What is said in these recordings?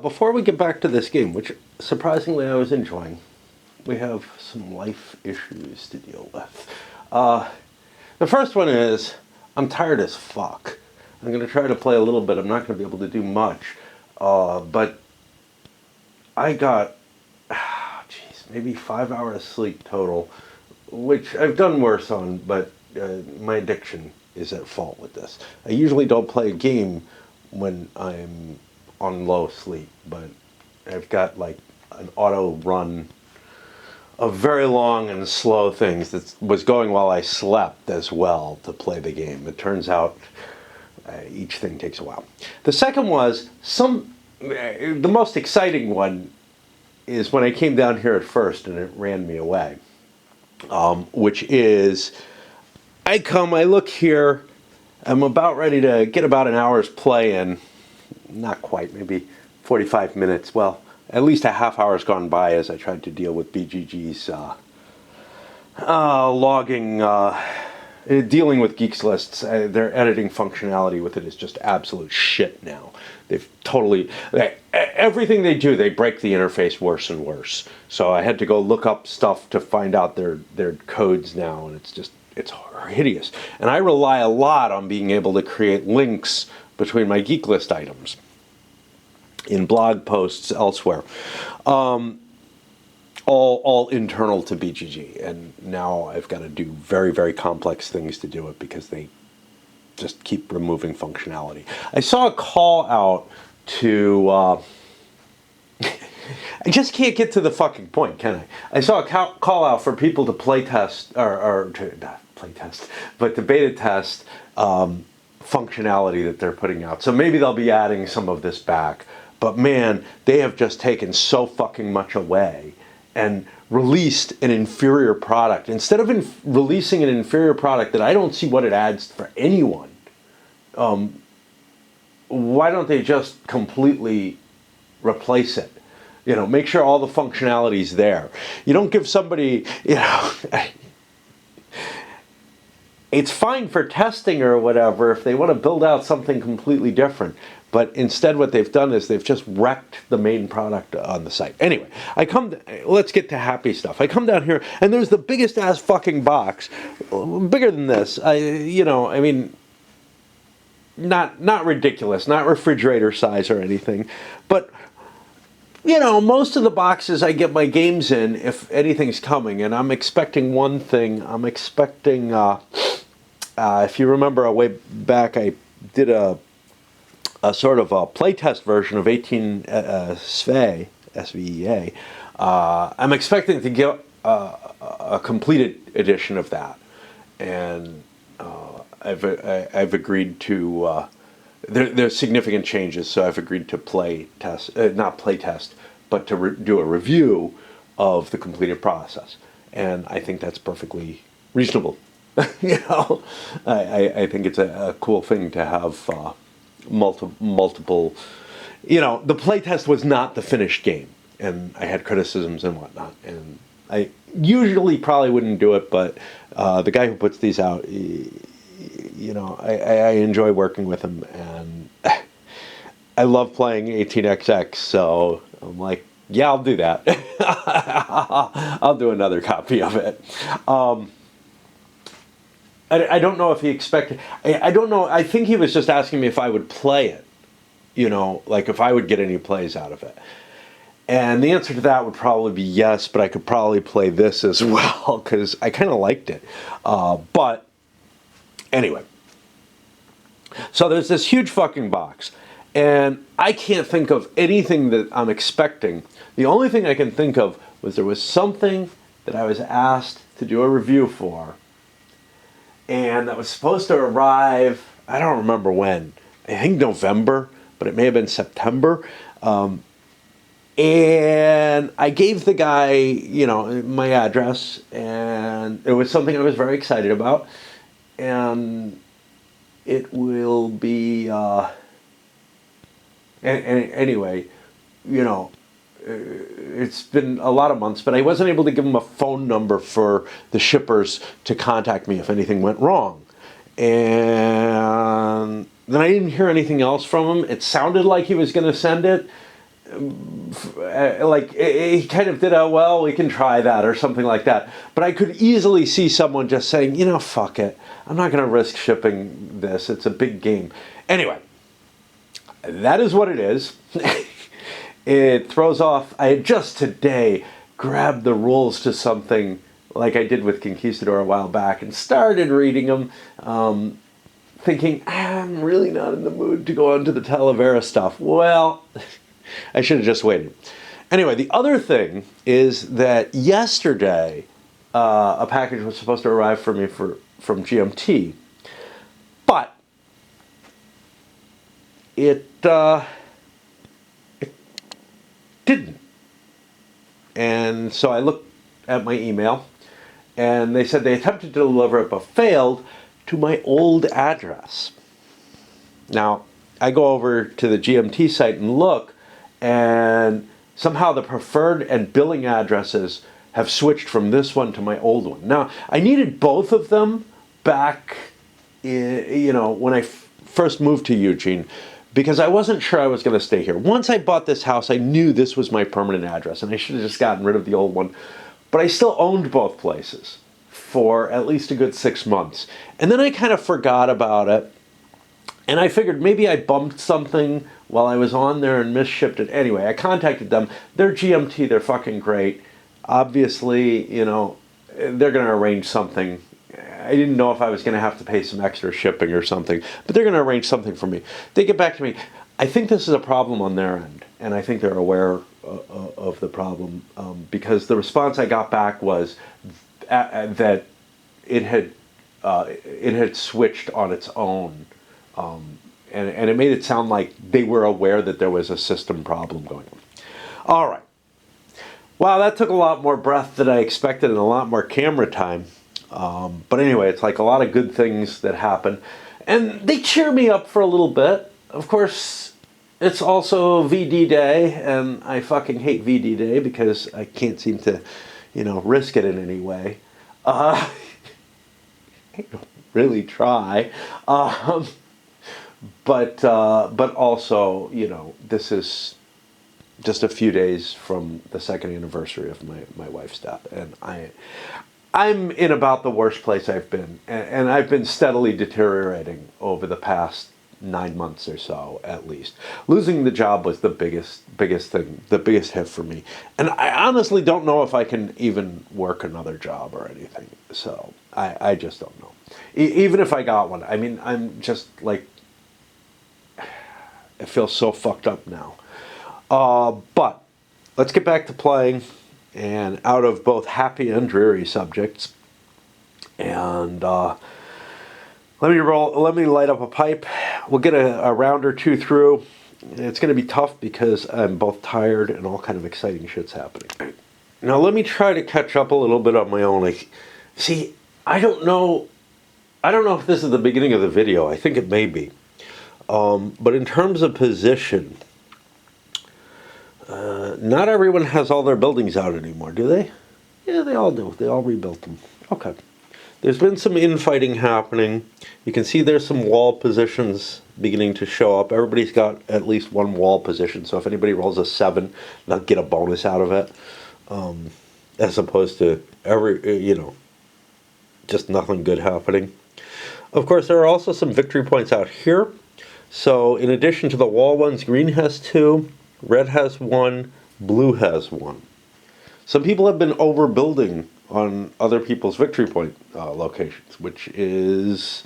Before we get back to this game, which surprisingly I was enjoying, we have some life issues to deal with. The first one is, I'm tired as fuck. I'm going to try to play a little bit. I'm not going to be able to do much. But I got, maybe 5 hours sleep total, which I've done worse on, but my addiction is at fault with this. I usually don't play a game when I'm on low sleep, but I've got like an auto run of very long and slow things that was going while I slept as well to play the game. It turns out each thing takes a while. The second was the most exciting one is when I came down here at first and it ran me away, which is I look here, I'm about ready to get about an hour's play in. Not quite, maybe 45 minutes. Well, at least a half hour's gone by as I tried to deal with BGG's logging, dealing with Geeks Lists. Their editing functionality with it is just absolute shit now. They've totally, everything they do, they break the interface worse and worse. So I had to go look up stuff to find out their codes now, and it's hideous. And I rely a lot on being able to create links between my Geek List items in blog posts elsewhere, all internal to BGG. And now I've got to do very, very complex things to do it because they just keep removing functionality. I saw a call out to, I just can't get to the fucking point, can I? I saw a call out for people to play test, or to not play test, but to beta test functionality that they're putting out. So maybe they'll be adding some of this back. But man, they have just taken so fucking much away and released an inferior product. Instead of releasing an inferior product that I don't see what it adds for anyone, why don't they just completely replace it? You know, make sure all the functionality's there. You don't give somebody, it's fine for testing or whatever if they want to build out something completely different. But instead what they've done is they've just wrecked the main product on the site. Anyway, let's get to happy stuff. I come down here and there's the biggest ass fucking box, bigger than this. Not ridiculous, not refrigerator size or anything. But, most of the boxes I get my games in, if anything's coming, and I'm expecting one thing. I'm expecting, if you remember a way back, I did a sort of a playtest version of 18 Svea, S-V-E-A. I'm expecting to get a completed edition of that, and I've agreed to. There's significant changes, so I've agreed to not play test, but to do a review of the completed process, and I think that's perfectly reasonable. I think it's a cool thing to have. Multiple, the playtest was not the finished game, and I had criticisms and whatnot, and I usually probably wouldn't do it, but the guy who puts these out, I enjoy working with him, and I love playing 18XX, so I'm like, yeah, I'll do that. I'll do another copy of it. I don't know if he expected. I don't know. I think he was just asking me if I would play it. Like if I would get any plays out of it. And the answer to that would probably be yes, but I could probably play this as well because I kind of liked it. But anyway. So there's this huge fucking box. And I can't think of anything that I'm expecting. The only thing I can think of was there was something that I was asked to do a review for. And that was supposed to arrive, I don't remember when, I think November, but it may have been September. And I gave the guy, my address, and it was something I was very excited about. And it will be, anyway, it's been a lot of months, but I wasn't able to give him a phone number for the shippers to contact me if anything went wrong. And then I didn't hear anything else from him. It sounded like he was going to send it. like he kind of did a, well, we can try that or something like that. But I could easily see someone just saying, you know, fuck it. I'm not going to risk shipping this. It's a big game. Anyway, that is what it is. It throws off. I had just today grabbed the rules to something like I did with Conquistador a while back and started reading them, thinking, I'm really not in the mood to go on to the Talavera stuff. Well, I should have just waited. Anyway, the other thing is that yesterday a package was supposed to arrive for me from GMT, but it didn't. And so I looked at my email, and they said they attempted to deliver it but failed to my old address. Now, I go over to the GMT site and look, and somehow the preferred and billing addresses have switched from this one to my old one. Now, I needed both of them back, when I first moved to Eugene, because I wasn't sure I was going to stay here. Once I bought this house, I knew this was my permanent address, and I should have just gotten rid of the old one. But I still owned both places for at least a good 6 months. And then I kind of forgot about it, and I figured maybe I bumped something while I was on there and misshipped it. Anyway, I contacted them. They're GMT. They're fucking great. Obviously, they're going to arrange something. I didn't know if I was going to have to pay some extra shipping or something, but they're going to arrange something for me. They get back to me. I think this is a problem on their end, and I think they're aware of the problem, because the response I got back was that it had switched on its own, and it made it sound like they were aware that there was a system problem going on. All right. Wow, that took a lot more breath than I expected and a lot more camera time. But anyway, it's like a lot of good things that happen. And they cheer me up for a little bit. Of course, it's also VD Day, and I fucking hate VD Day because I can't seem to, risk it in any way. I don't really try. But also, this is just a few days from the second anniversary of my wife's death, and I'm in about the worst place I've been, and I've been steadily deteriorating over the past 9 months or so, at least. Losing the job was the biggest thing, the biggest hit for me, and I honestly don't know if I can even work another job or anything. So I just don't know. Even if I got one, I mean, I'm just like, I feel so fucked up now. But let's get back to playing, and out of both happy and dreary subjects. And let me light up a pipe. We'll get a round or two through. It's going to be tough because I'm both tired and all kind of exciting shit's happening. Now let me try to catch up a little bit on my own. See, I don't know if this is the beginning of the video. I think it may be. But in terms of position, not everyone has all their buildings out anymore, do they? Yeah, they all do. They all rebuilt them. Okay. There's been some infighting happening. You can see there's some wall positions beginning to show up. Everybody's got at least one wall position, so if anybody rolls a 7, they'll get a bonus out of it. As opposed to just nothing good happening. Of course, there are also some victory points out here. So in addition to the wall ones, green has 2, red has 1, blue has 1. Some people have been overbuilding on other people's victory point locations, which is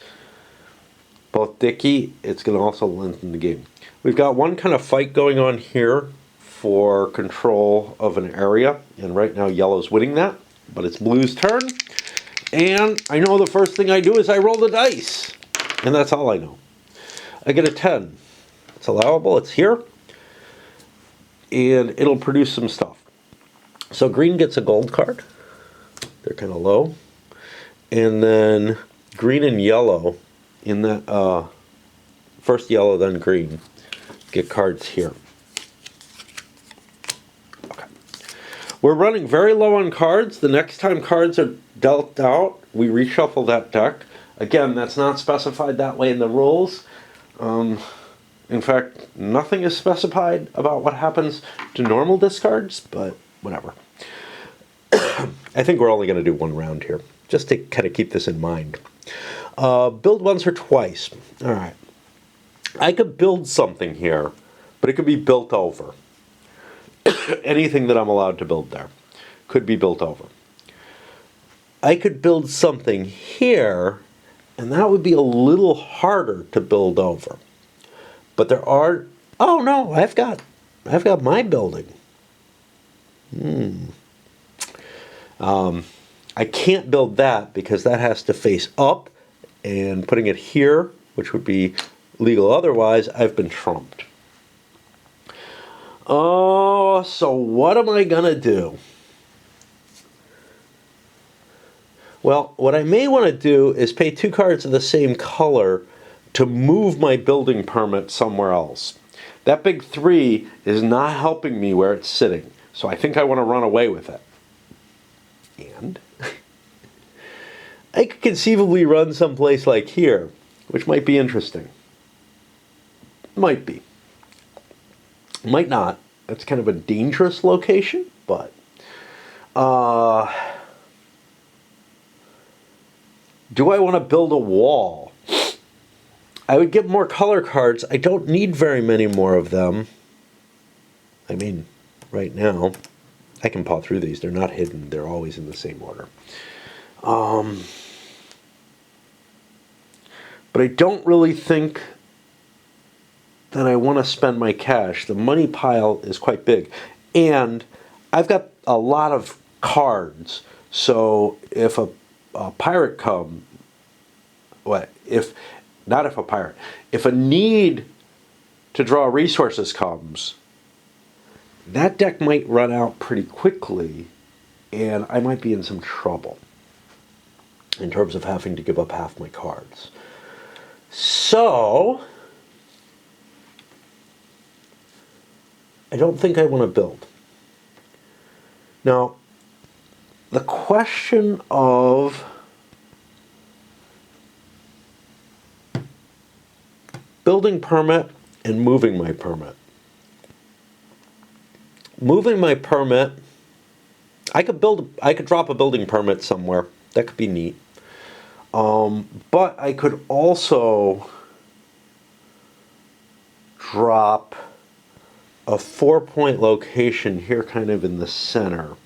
both dicky. It's going to also lengthen the game. We've got one kind of fight going on here for control of an area, and right now yellow's winning that, but it's blue's turn. And I know the first thing I do is I roll the dice, and that's all I know. I get a 10. It's allowable, it's here, and it'll produce some stuff. So green gets a gold card. They're kind of low. And then green and yellow, in that first yellow, then green, get cards here. Okay. We're running very low on cards. The next time cards are dealt out, we reshuffle that deck. Again, that's not specified that way in the rules. In fact, nothing is specified about what happens to normal discards, but whatever. I think we're only going to do one round here, just to kind of keep this in mind. Build once or twice. All right. I could build something here, but it could be built over. Anything that I'm allowed to build there could be built over. I could build something here, and that would be a little harder to build over. But there are... Oh no, I've got my building. I can't build that because that has to face up, and putting it here, which would be legal otherwise, I've been trumped. Oh, so what am I gonna do? Well, what I may want to do is pay 2 cards of the same color to move my building permit somewhere else. That big 3 is not helping me where it's sitting, so I think I want to run away with it. And I could conceivably run someplace like here, which might be interesting. Might be. Might not. That's kind of a dangerous location, but... do I want to build a wall? I would get more color cards. I don't need very many more of them. I mean, right now, I can paw through these. They're not hidden. They're always in the same order. But I don't really think that I want to spend my cash. The money pile is quite big. And I've got a lot of cards. So if a pirate come, if a need to draw resources comes, that deck might run out pretty quickly, and I might be in some trouble in terms of having to give up half my cards. So I don't think I want to build. Now, the question of building permit and moving my permit. Moving my permit, I could drop a building permit somewhere. That could be neat. But I could also drop a 4-point location here kind of in the center.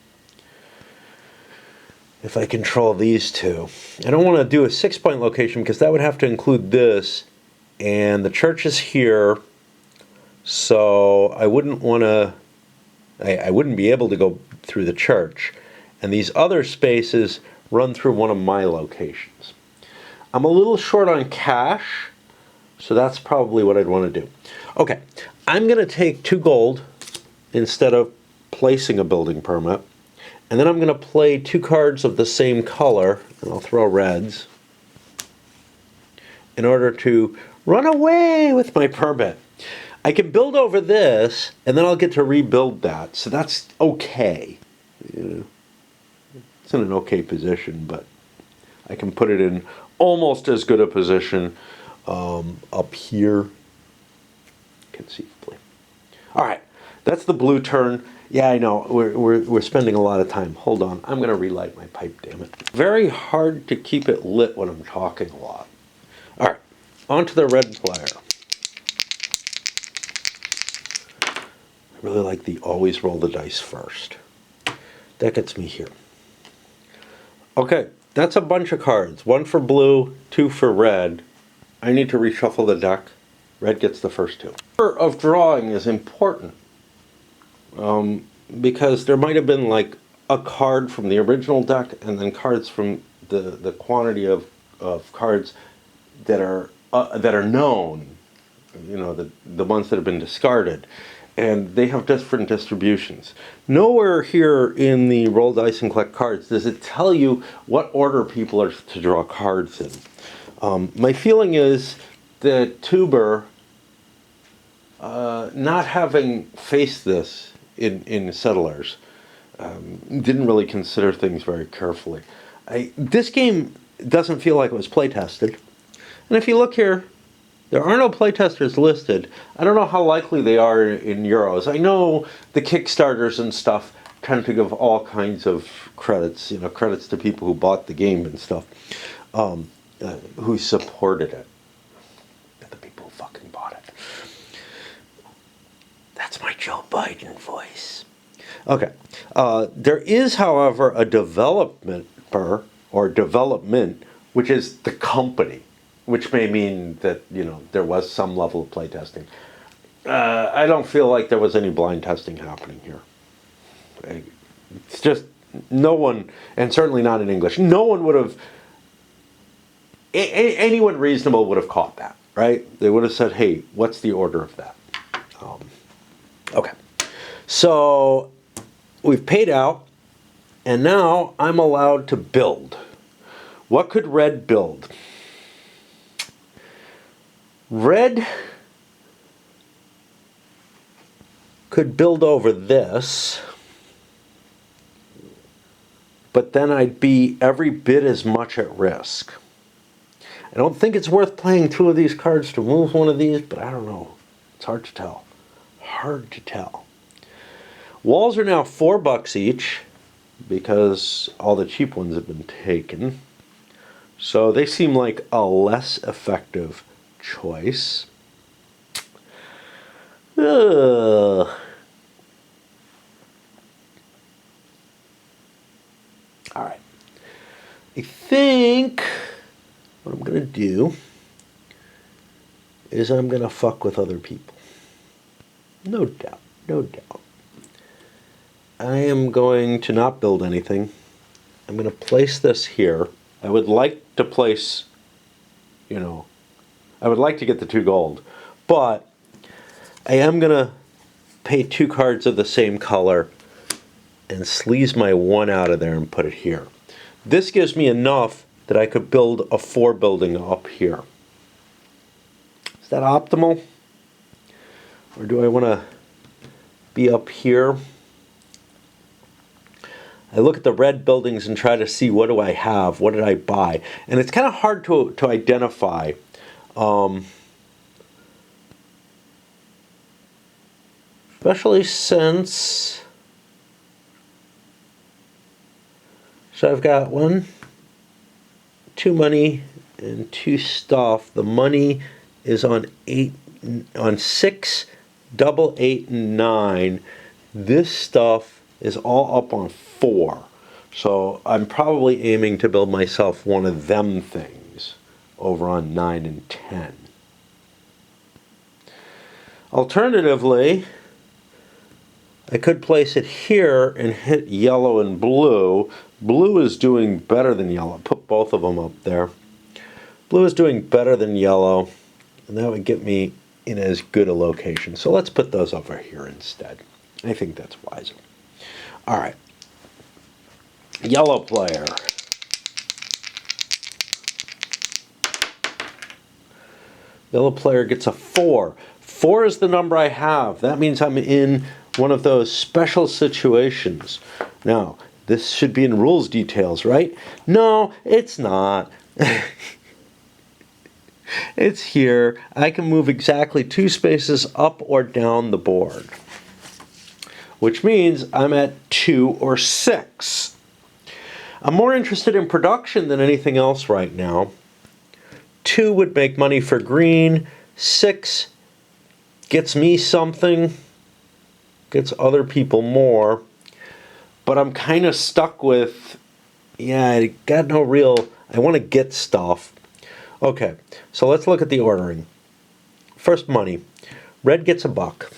If I control these two. I don't want to do a 6-point location because that would have to include this, and the church is here, so I wouldn't want to, I wouldn't be able to go through the church, and these other spaces run through one of my locations. I'm a little short on cash, so that's probably what I'd want to do. Okay, I'm going to take 2 gold instead of placing a building permit. And then I'm going to play 2 cards of the same color, and I'll throw reds, in order to run away with my permit. I can build over this, and then I'll get to rebuild that, so that's okay. It's in an okay position, but I can put it in almost as good a position up here, conceivably. All right, that's the blue turn. Yeah, I know, we're spending a lot of time. Hold on, I'm going to relight my pipe, damn it. Very hard to keep it lit when I'm talking a lot. All right, on to the red player. I really like the always roll the dice first. That gets me here. Okay, that's a bunch of cards. 1 for blue, 2 for red. I need to reshuffle the deck. Red gets the first 2. Order of drawing is important. Because there might have been like a card from the original deck and then cards from the quantity of cards that are known, you know, the ones that have been discarded, and they have different distributions. Nowhere here in the roll dice and collect cards does it tell you what order people are to draw cards in. My feeling is that Tuber, not having faced this in Settlers, didn't really consider things very carefully. This game doesn't feel like it was play tested. And if you look here, There are no playtesters listed. I don't know how likely they are in Euros. I know the Kickstarters and stuff tend to give all kinds of credits, credits to people who bought the game and stuff, who supported it. The people who fucking bought it. That's my Joe Biden voice. Okay. There is, however, a developer or development, which is the company, which may mean that, there was some level of playtesting. I don't feel like there was any blind testing happening here. It's just no one, and certainly not in English, no one would have, anyone reasonable would have caught that, right? They would have said, hey, what's the order of that? Okay. So we've paid out, and now I'm allowed to build. What could red build? Red could build over this, but then I'd be every bit as much at risk. I don't think it's worth playing 2 of these cards to move one of these, but I don't know. It's hard to tell. Hard to tell. Walls are now $4 each because all the cheap ones have been taken. So they seem like a less effective choice. Ugh. All right. I think what I'm going to do is I'm going to fuck with other people. No doubt. No doubt. I am going to not build anything. I'm going to place this here. I would like to place, I would like to get the 2 gold, but I am going to pay 2 cards of the same color and sleaze my 1 out of there and put it here. This gives me enough that I could build a 4 building up here. Is that optimal? Or do I want to be up here? I look at the red buildings and try to see what do I have, what did I buy. And it's kind of hard to identify. Especially since, so I've got 1, 2 money and 2 stuff. The money is on 6, double 8, and 9. This stuff is all up on 4. So I'm probably aiming to build myself one of them things over on 9 and 10. Alternatively, I could place it here and hit yellow and blue. Blue is doing better than yellow. Put both of them up there. Blue is doing better than yellow, and that would get me in as good a location. So let's put those over here instead. I think that's wiser. All right. Yellow player. Yellow player gets a 4. 4 is the number I have. That means I'm in one of those special situations. Now, this should be in rules details, right? No, it's not. It's here. I can move exactly 2 spaces up or down the board, which means I'm at 2 or 6. I'm more interested in production than anything else right now. 2 would make money for green. 6 gets me something, gets other people more. But I'm kind of stuck with, I got no real, I want to get stuff. Okay, so let's look at the ordering. First, money. Red gets $1.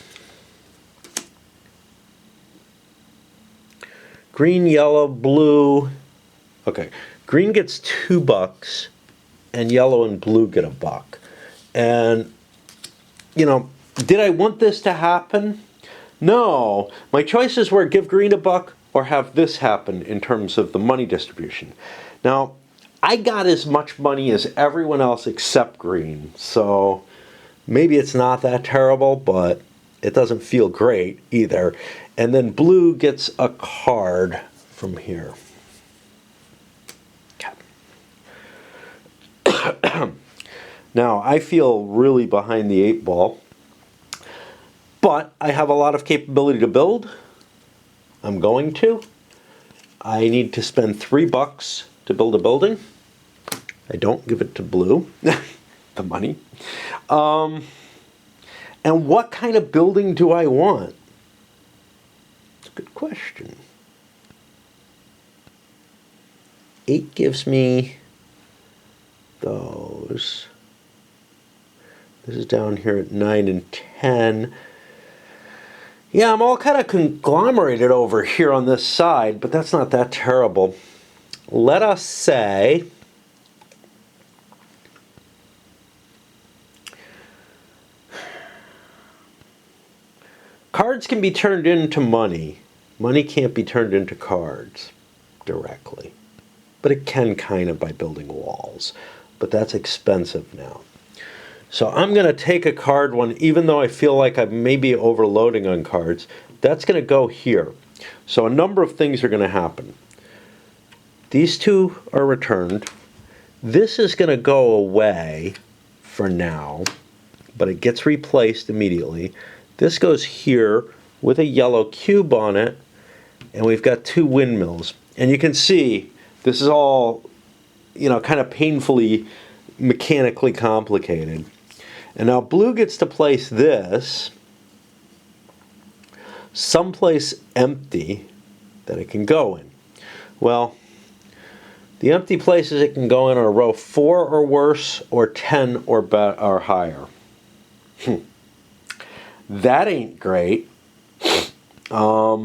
Green, yellow, blue. Okay, green gets $2, and yellow and blue get $1. And, did I want this to happen? No. My choices were give green $1 or have this happen in terms of the money distribution. Now, I got as much money as everyone else except green, so maybe it's not that terrible, but it doesn't feel great either. And then blue gets a card from here. Okay. Now, I feel really behind the 8 ball, but I have a lot of capability to build. I'm going to. I need to spend $3 to build a building. I don't give it to blue, the money. And what kind of building do I want? It's a good question. 8 gives me those. This is down here at 9 and 10. Yeah, I'm all kind of conglomerated over here on this side, but that's not that terrible. Let us say cards can be turned into money. Money can't be turned into cards directly. But it can kind of by building walls. But that's expensive now. So I'm going to take a card one, even though I feel like I may be overloading on cards. That's going to go here. So a number of things are going to happen. These 2 are returned. This is going to go away for now, but it gets replaced immediately. This goes here with a yellow cube on it, and we've got 2 windmills. And you can see this is all, kind of painfully mechanically complicated. And now blue gets to place this someplace empty that it can go in. Well, the empty places it can go in are row 4 or worse, or 10 or higher. That ain't great. Go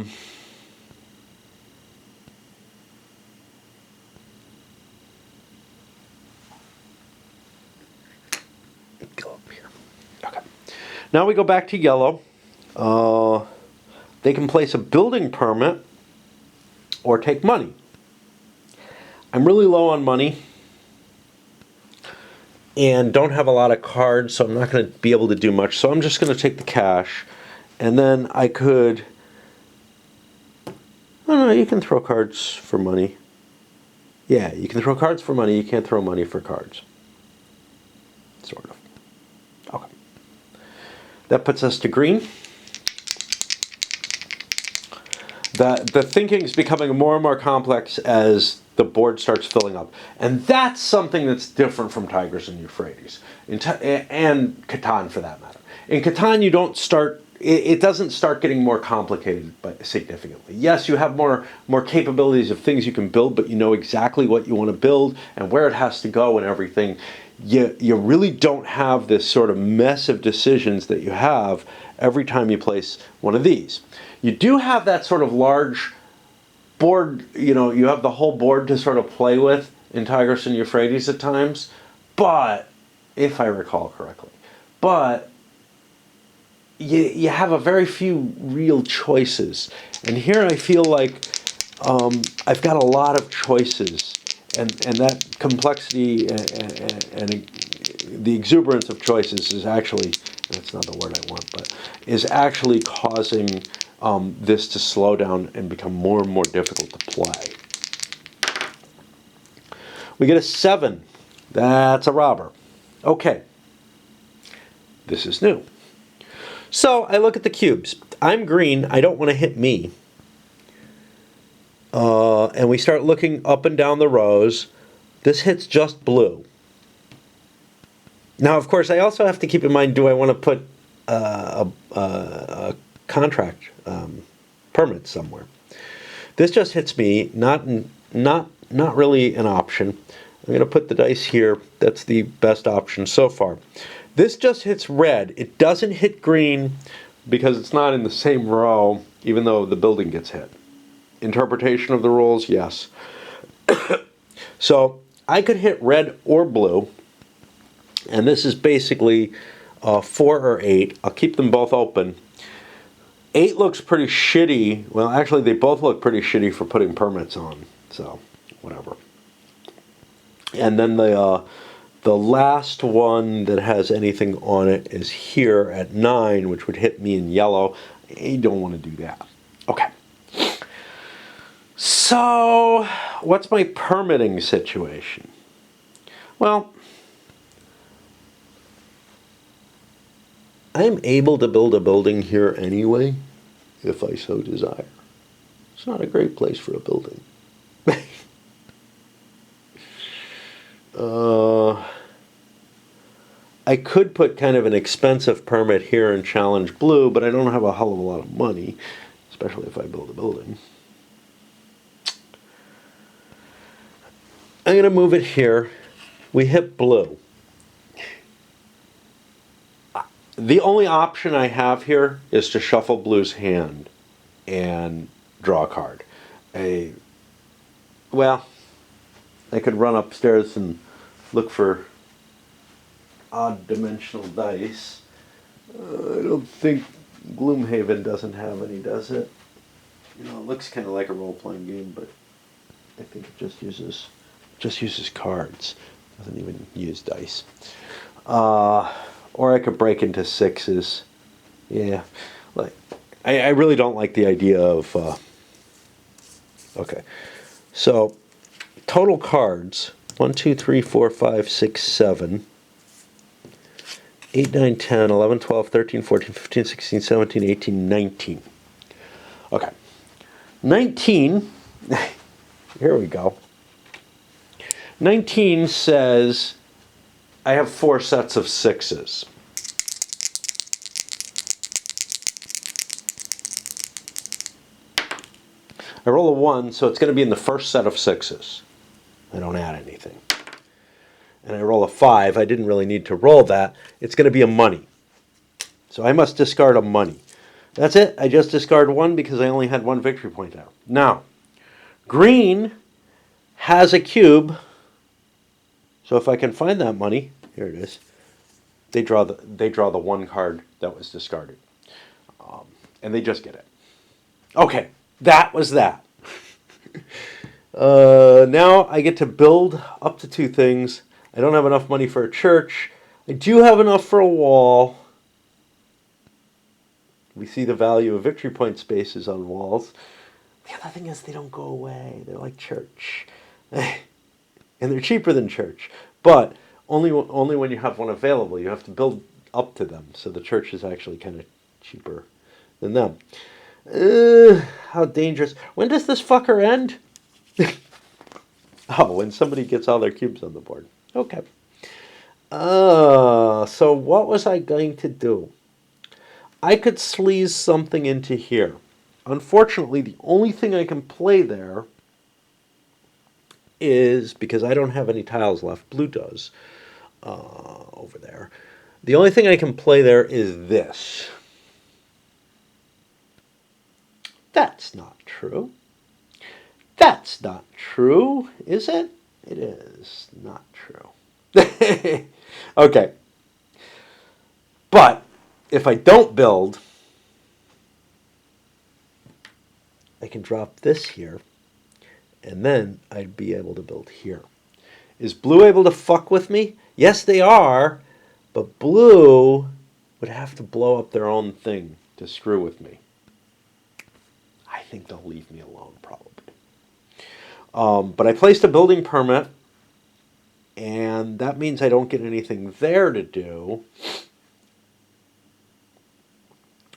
up here. Okay. Now we go back to yellow. They can place a building permit or take money. I'm really low on money and don't have a lot of cards, so I'm not going to be able to do much. So I'm just going to take the cash, and then I could... I don't know, you can throw cards for money. Yeah, you can throw cards for money. You can't throw money for cards. Sort of. Okay. That puts us to green. The thinking is becoming more and more complex as the board starts filling up. And that's something that's different from Tigris and Euphrates, and Catan for that matter. In Catan, you don't start, it doesn't start getting more complicated significantly. Yes, you have more capabilities of things you can build, but you know exactly what you want to build and where it has to go and everything. You really don't have this sort of mess of decisions that you have every time you place one of these. You do have that sort of large board, you have the whole board to sort of play with in Tigris and Euphrates at times, but, if I recall correctly, but you have a very few real choices. And here I feel like I've got a lot of choices, and that complexity and the exuberance of choices is actually, that's not the word I want, but is actually causing this to slow down and become more and more difficult to play. We get a 7. That's a robber. Okay. This is new. So I look at the cubes. I'm green. I don't want to hit me. And we start looking up and down the rows. This hits just blue. Now, of course, I also have to keep in mind, do I want to put a contract permit somewhere? This just hits me, not really an option. I'm going to put the dice here. That's the best option so far. This just hits red. It doesn't hit green because it's not in the same row, even though the building gets hit. Interpretation of the rules, yes. So I could hit red or blue, and this is basically 4 or 8. I'll keep them both open. 8 looks pretty shitty. Well, actually, they both look pretty shitty for putting permits on. So, whatever. And then the last one that has anything on it is here at 9, which would hit me in yellow. You don't want to do that. Okay. So, what's my permitting situation? Well, I'm able to build a building here anyway, if I so desire. It's not a great place for a building. I could put kind of an expensive permit here and challenge blue, but I don't have a hell of a lot of money, especially if I build a building. I'm going to move it here. We hit blue. The only option I have here is to shuffle blue's hand and draw a card. Well, I could run upstairs and look for odd dimensional dice. I don't think Gloomhaven doesn't have any, does it? You know, it looks kind of like a role-playing game, but I think it just uses cards. It doesn't even use dice. Or I could break into sixes. Yeah, like I really don't like the idea of. Okay, so total cards: 1, 2, 3, 4, 5, 6, 7. 8, 9, 10, 11, 12, 13, 14, 15, 16, 17, 18, 19. Okay. 19, here we go. 19 says I have 4 sets of sixes. I roll a 1, so it's going to be in the first set of sixes. I don't add anything. And I roll a 5, I didn't really need to roll that. It's going to be a money. So I must discard a money. That's it. I just discard 1 because I only had 1 victory point out. Now, green has a cube. So if I can find that money, here it is. They draw the 1 card that was discarded. And they just get it. Okay, that was that. Now I get to build up to 2 things. I don't have enough money for a church. I do have enough for a wall. We see the value of victory point spaces on walls. The other thing is they don't go away. They're like church. And they're cheaper than church. But only when you have one available. You have to build up to them. So the church is actually kind of cheaper than them. How dangerous. When does this fucker end? Oh, when somebody gets all their cubes on the board. Okay. So what was I going to do? I could sleaze something into here. Unfortunately, the only thing I can play there is, because I don't have any tiles left, blue does, over there. The only thing I can play there is this. That's not true. That's not true, is it? It is not true. Okay. But if I don't build, I can drop this here, and then I'd be able to build here. Is blue able to fuck with me? Yes, they are, but blue would have to blow up their own thing to screw with me. I think they'll leave me alone, probably. But I placed a building permit, and that means I don't get anything there to do,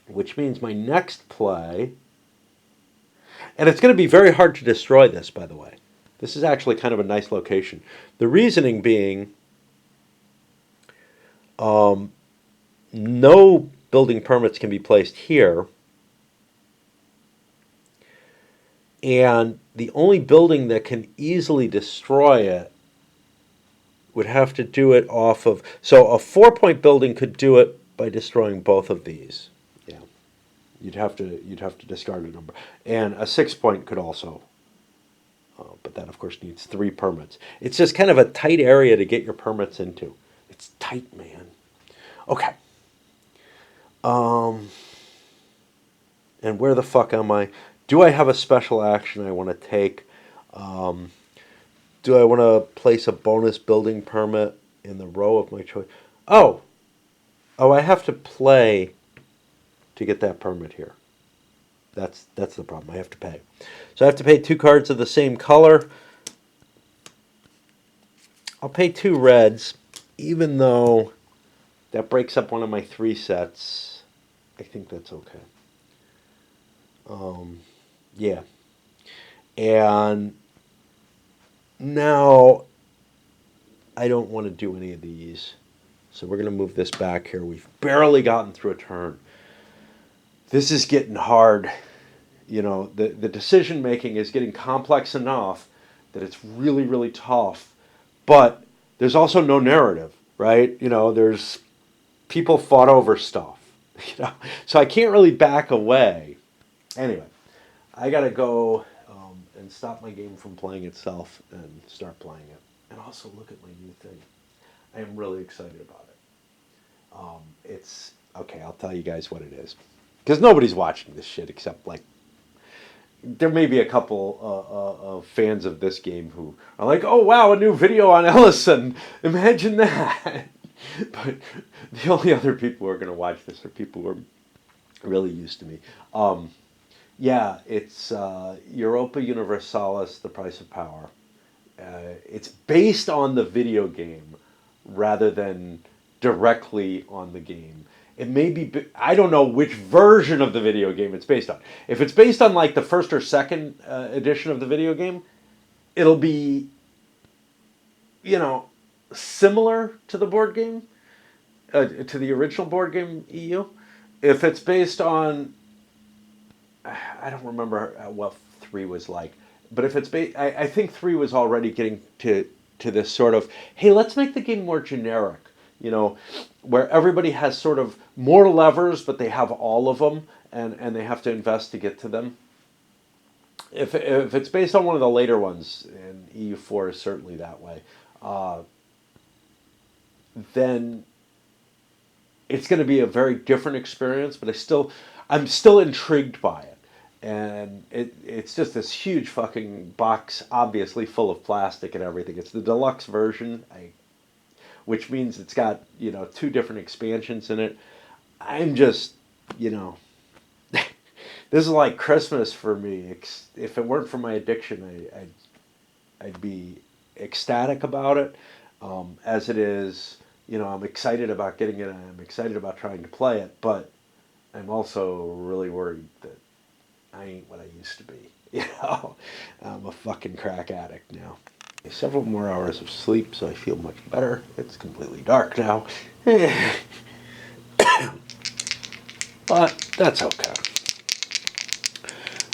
which means my next play, and it's going to be very hard to destroy this, by the way. This is actually kind of a nice location. The reasoning being, no building permits can be placed here, and the only building that can easily destroy it would have to do it off of... So a 4-point building could do it by destroying both of these. Yeah, you'd have to discard a number, and a 6-point could also. But that, of course, needs 3 permits. It's just kind of a tight area to get your permits into. It's tight, man. Okay. And where the fuck am I? Do I have a special action I want to take? Do I want to place a bonus building permit in the row of my choice? Oh, I have to play to get that permit here. That's the problem. I have to pay. So I have to pay 2 cards of the same color. I'll pay 2 reds, even though That breaks up one of my 3 sets. I think that's okay. Yeah. And now I don't want to do any of these. So we're going to move this back here. We've barely gotten through a turn. This is getting hard. You know, the decision making is getting complex enough that it's really, really tough. But there's also no narrative, right? You know, there's people fought over stuff. You know, so I can't really back away. Anyway, I gotta go and stop my game from playing itself and start playing it. And also look at my new thing. I am really excited about it. It's okay. I'll tell you guys what it is, because nobody's watching this shit except like there may be a couple of fans of this game who are like, "Oh wow, a new video on Elasund! Imagine that!" But the only other people who are going to watch this are people who are really used to me. Yeah, it's Europa Universalis: The Price of Power. It's based on the video game rather than directly on the game. It may be, I don't know which version of the video game it's based on. If it's based on like the first or second edition of the video game, it'll be, you know, similar to the board game, to the original board game EU. If it's based on, I don't remember what 3 was like, but if it's I think 3 was already getting to this sort of, hey, let's make the game more generic, you know, where everybody has sort of more levers, but they have all of them, and they have to invest to get to them. If it's based on one of the later ones, and EU4 is certainly that way, then it's going to be a very different experience. But I'm still intrigued by it. And it's just this huge fucking box, obviously full of plastic and everything. It's the deluxe version, which means it's got, you know, 2 different expansions in it. I'm just, you know, this is like Christmas for me. If it weren't for my addiction, I'd be ecstatic about it. As it is, you know, I'm excited about getting it. I'm excited about trying to play it, but I'm also really worried that I ain't what I used to be. You know, I'm a fucking crack addict now. Several more hours of sleep, so I feel much better. It's completely dark now. But that's okay.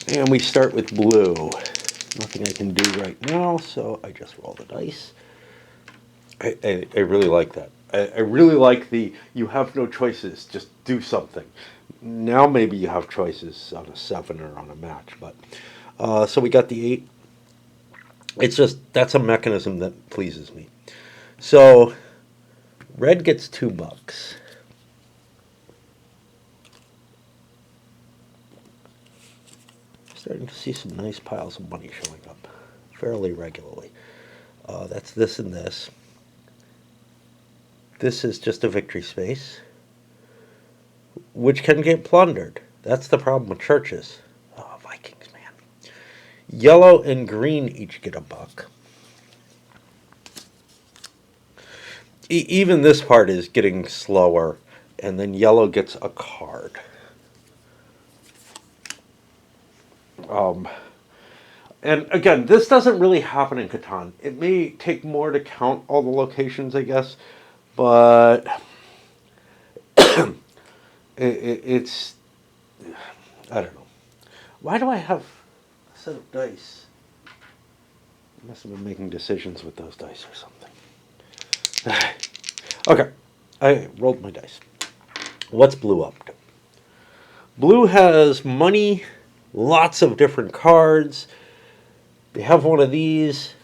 And we start with blue. Nothing I can do right now, so I just roll the dice. I really like that. I really like the you have no choices, just do something. Now maybe you have choices on a 7 or on a match, but so we got the 8. It's just, that's a mechanism that pleases me. So red gets $2. Starting to see some nice piles of money showing up fairly regularly. That's this and this. This is just a victory space, which can get plundered. That's the problem with churches. Oh, Vikings, man. Yellow and green each get $1. Even this part is getting slower, and then yellow gets a card. And again, this doesn't really happen in Catan. It may take more to count all the locations, I guess, but it's, I don't know. Why do I have a set of dice? I must have been making decisions with those dice or something. Okay, I rolled my dice. What's blue up to? Blue has money, lots of different cards. They have one of these,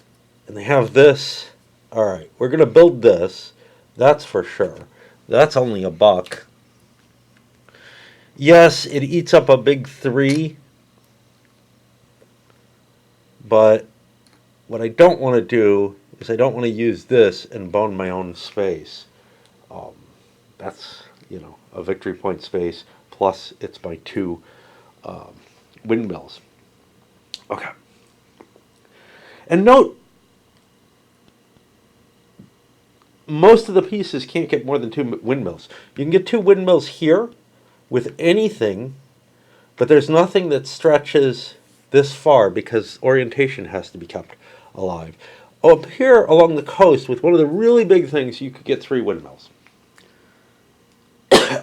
and they have this. All right, we're going to build this. That's for sure. That's only $1. Yes, it eats up a big 3. But what I don't want to do is I don't want to use this and bone my own space. That's, you know, a victory point space, plus it's my 2 windmills. Okay. And note, most of the pieces can't get more than 2 windmills. You can get 2 windmills here with anything, but there's nothing that stretches this far because orientation has to be kept alive. Up here along the coast, with one of the really big things, you could get 3 windmills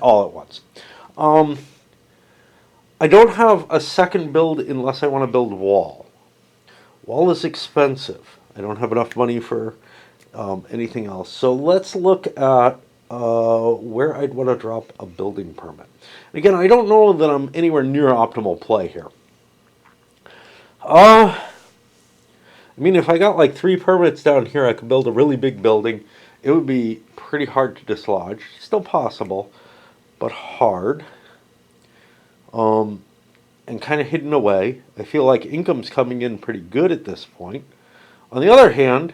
all at once. I don't have a second build unless I want to build wall. Wall is expensive. I don't have enough money for anything else. So let's look at where I'd want to drop a building permit. Again, I don't know that I'm anywhere near optimal play here. I mean, if I got like 3 permits down here, I could build a really big building. It would be pretty hard to dislodge. Still possible, but hard. And kind of hidden away. I feel like income's coming in pretty good at this point. On the other hand,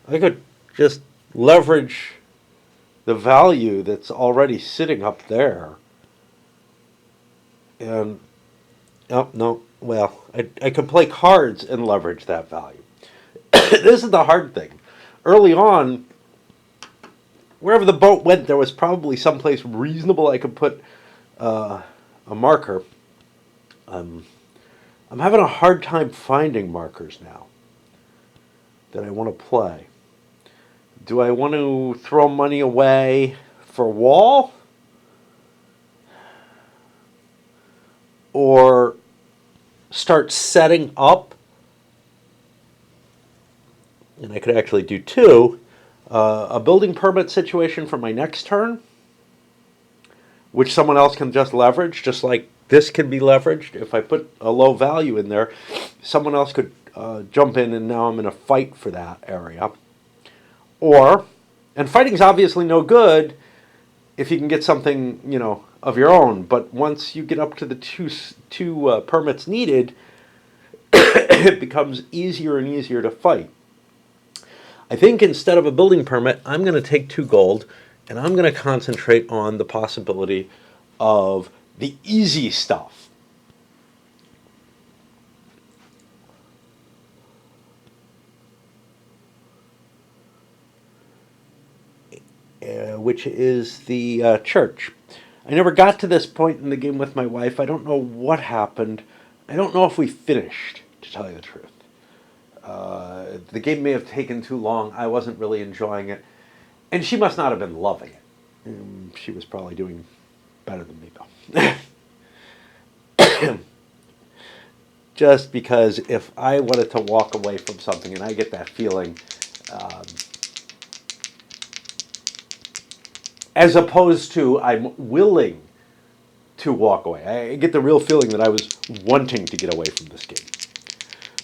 I could just leverage the value that's already sitting up there. And, oh, no, well, I could play cards and leverage that value. This is the hard thing. Early on, wherever the boat went, there was probably someplace reasonable I could put a marker. I'm having a hard time finding markers now that I want to play. Do I want to throw money away for wall? Or start setting up? And I could actually do 2. A building permit situation for my next turn, which someone else can just leverage, just like this can be leveraged. If I put a low value in there, someone else could jump in, and now I'm in a fight for that area. Or, and fighting's obviously no good if you can get something, of your own. But once you get up to the two permits needed, it becomes easier and easier to fight. I think instead of a building permit, I'm going to take 2 gold, and I'm going to concentrate on the possibility of the easy stuff. Which is the church. I never got to this point in the game with my wife. I don't know what happened. I don't know if we finished, to tell you the truth. The game may have taken too long. I wasn't really enjoying it. And she must not have been loving it. She was probably doing better than me, though. Just because if I wanted to walk away from something, and I get that feeling, as opposed to I'm willing to walk away. I get the real feeling that I was wanting to get away from this game.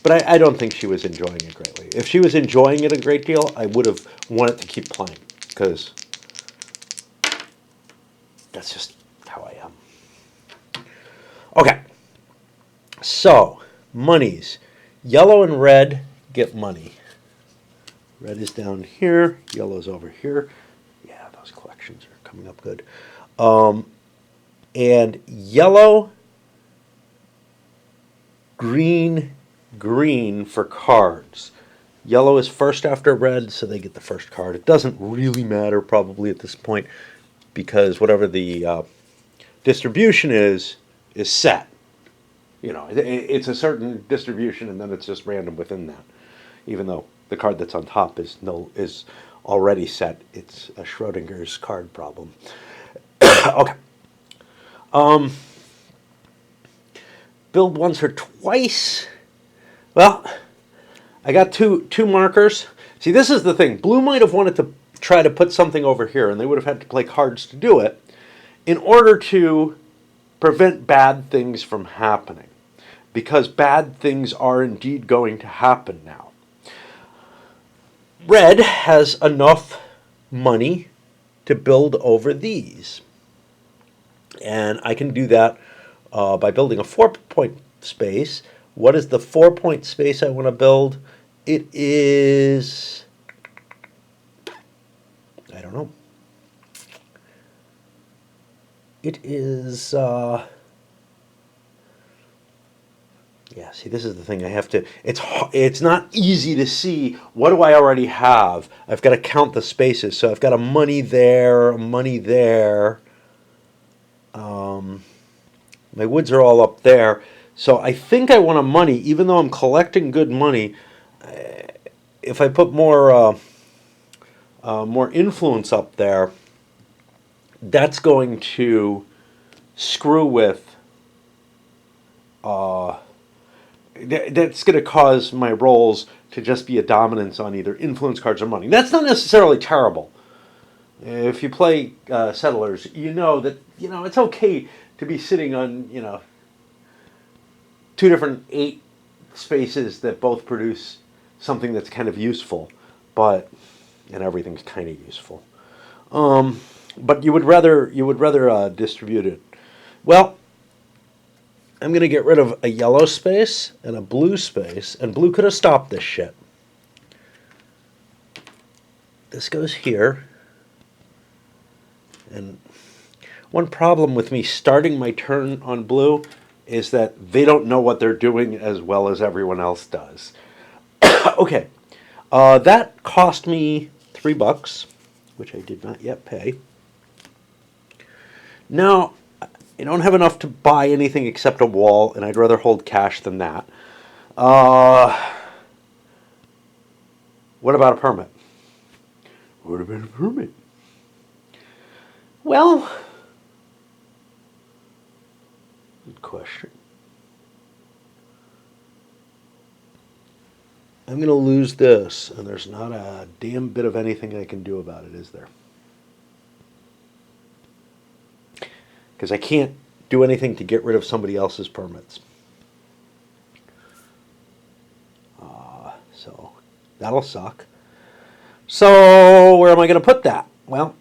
But I don't think she was enjoying it greatly. If she was enjoying it a great deal, I would have wanted to keep playing, because that's just how I am. Okay, so monies. Yellow and red get money. Red is down here, yellow's over here. Yeah, those collections are coming up good. And yellow, green, green for cards. Yellow is first after red, so they get the first card. It doesn't really matter probably at this point, because whatever the distribution is set. It's a certain distribution, and then it's just random within that. Even though the card that's on top is already set, it's a Schrodinger's card problem. Okay. Build once or twice. Well, I got two markers. See, this is the thing. Blue might have wanted to try to put something over here, and they would have had to play cards to do it in order to prevent bad things from happening. Because bad things are indeed going to happen now. Red has enough money to build over these. And I can do that by building a 4-point space. What is the 4-point space I want to build? It is, I don't know. It is Yeah, see, this is the thing. I have to. It's not easy to see what do I already have. I've got to count the spaces. So I've got a money there, a money there. My woods are all up there. So I think I want a money, even though I'm collecting good money. If I put more influence up there, that's going to screw with. That's going to cause my rolls to just be a dominance on either influence cards or money. That's not necessarily terrible. If you play Settlers, you know that it's okay to be sitting on two different 8 spaces that both produce something that's kind of useful, and everything's kind of useful. But you would rather distribute it. Well, I'm going to get rid of a yellow space and a blue space, and blue could have stopped this shit. This goes here. And one problem with me starting my turn on blue is that they don't know what they're doing as well as everyone else does. Okay, that cost me $3, which I did not yet pay. Now, I don't have enough to buy anything except a wall, and I'd rather hold cash than that. What about a permit? What about a permit? Well, good question. I'm going to lose this, and there's not a damn bit of anything I can do about it, is there? Because I can't do anything to get rid of somebody else's permits. So that'll suck. So where am I going to put that? Well,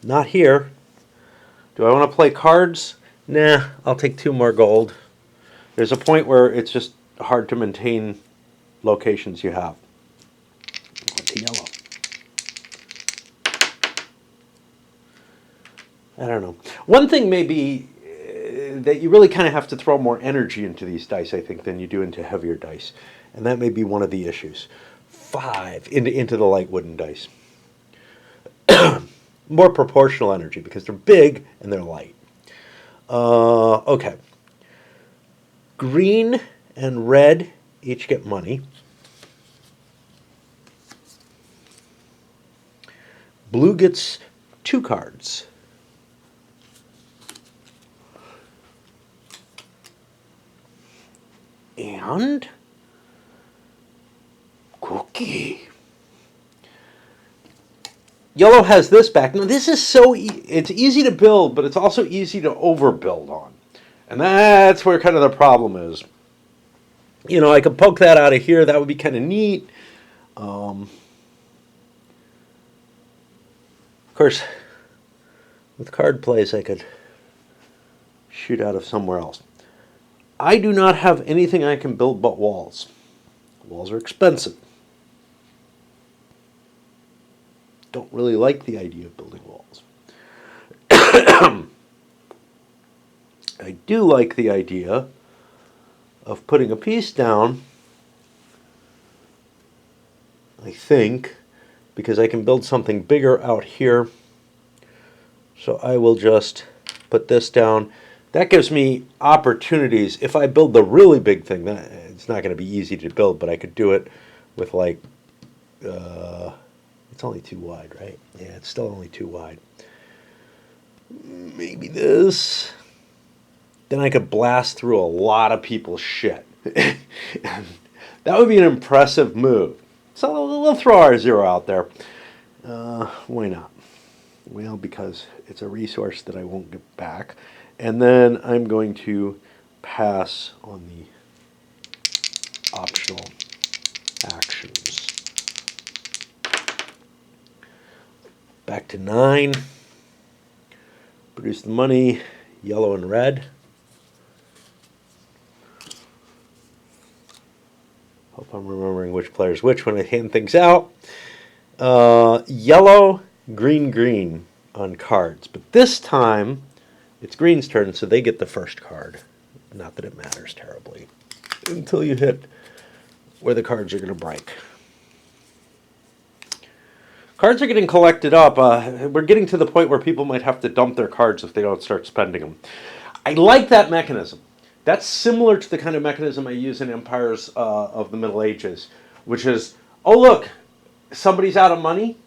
not here. Do I want to play cards? Nah, I'll take 2 more gold. There's a point where it's just hard to maintain locations you have. To yellow. I don't know. One thing may be that you really kind of have to throw more energy into these dice, I think, than you do into heavier dice. And that may be one of the issues. 5 into the light wooden dice. More proportional energy because they're big and they're light. Okay. Green and red each get money. Blue gets 2 cards. And cookie. Yellow has this back. Now this is it's easy to build, but it's also easy to overbuild on. And that's where kind of the problem is. I could poke that out of here. That would be kind of neat. Of course, with card plays, I could shoot out of somewhere else. I do not have anything I can build but walls. Walls are expensive. Don't really like the idea of building walls. I do like the idea of putting a piece down, I think, because I can build something bigger out here. So I will just put this down. That gives me opportunities. If I build the really big thing, it's not going to be easy to build, but I could do it with it's only too wide, right? Yeah, it's still only too wide. Maybe this. Then I could blast through a lot of people's shit. That would be an impressive move. So we'll throw our 0 out there. Why not? Well, because it's a resource that I won't get back. And then I'm going to pass on the optional actions. Back to 9. Produce the money, yellow and red. Hope I'm remembering which player's which when I hand things out. Yellow, green, green on cards. But this time, it's green's turn, so they get the first card. Not that it matters terribly until you hit where the cards are going to break. Cards are getting collected up. We're getting to the point where people might have to dump their cards if they don't start spending them. I like that mechanism. That's similar to the kind of mechanism I use in Empires of the Middle Ages, which is, oh look, somebody's out of money.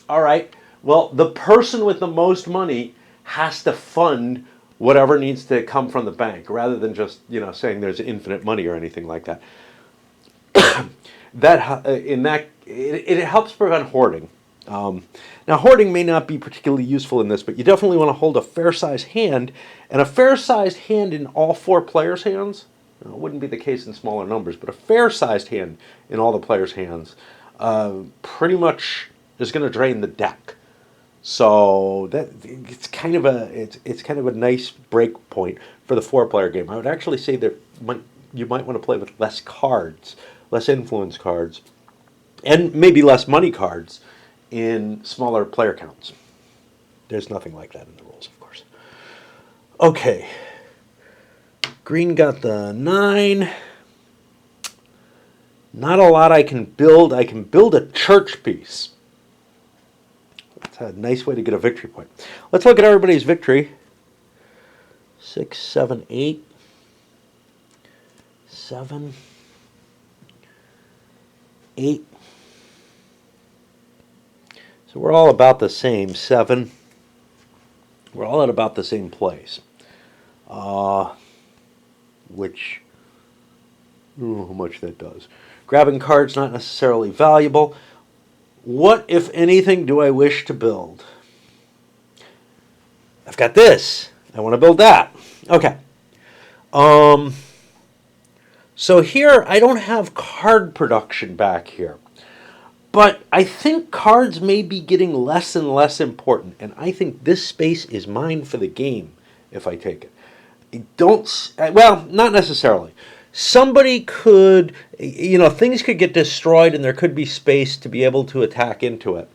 All right. Well, the person with the most money has to fund whatever needs to come from the bank, rather than just saying there's infinite money or anything like that. It helps prevent hoarding. Now, hoarding may not be particularly useful in this, but you definitely want to hold a fair-sized hand, and a fair-sized hand in all four players' hands. It wouldn't be the case in smaller numbers, but a fair-sized hand in all the players' hands pretty much is going to drain the deck. So it's kind of a nice break point for the four-player game. I would actually say you might want to play with less cards, less influence cards, and maybe less money cards in smaller player counts. There's nothing like that in the rules, of course. Okay. Green got the 9. Not a lot I can build. I can build a church piece. That's a nice way to get a victory point. Let's look at everybody's victory. 6, 7, 8. 7. 8. So we're all about the same. 7. We're all at about the same place. Which, I don't know how much that does. Grabbing cards not necessarily valuable. What, if anything, do I wish to build? I've got this. I want to build that. Okay. So here, I don't have card production back here. But I think cards may be getting less and less important, and I think this space is mine for the game if I take it. Well, not necessarily. Somebody could, things could get destroyed and there could be space to be able to attack into it.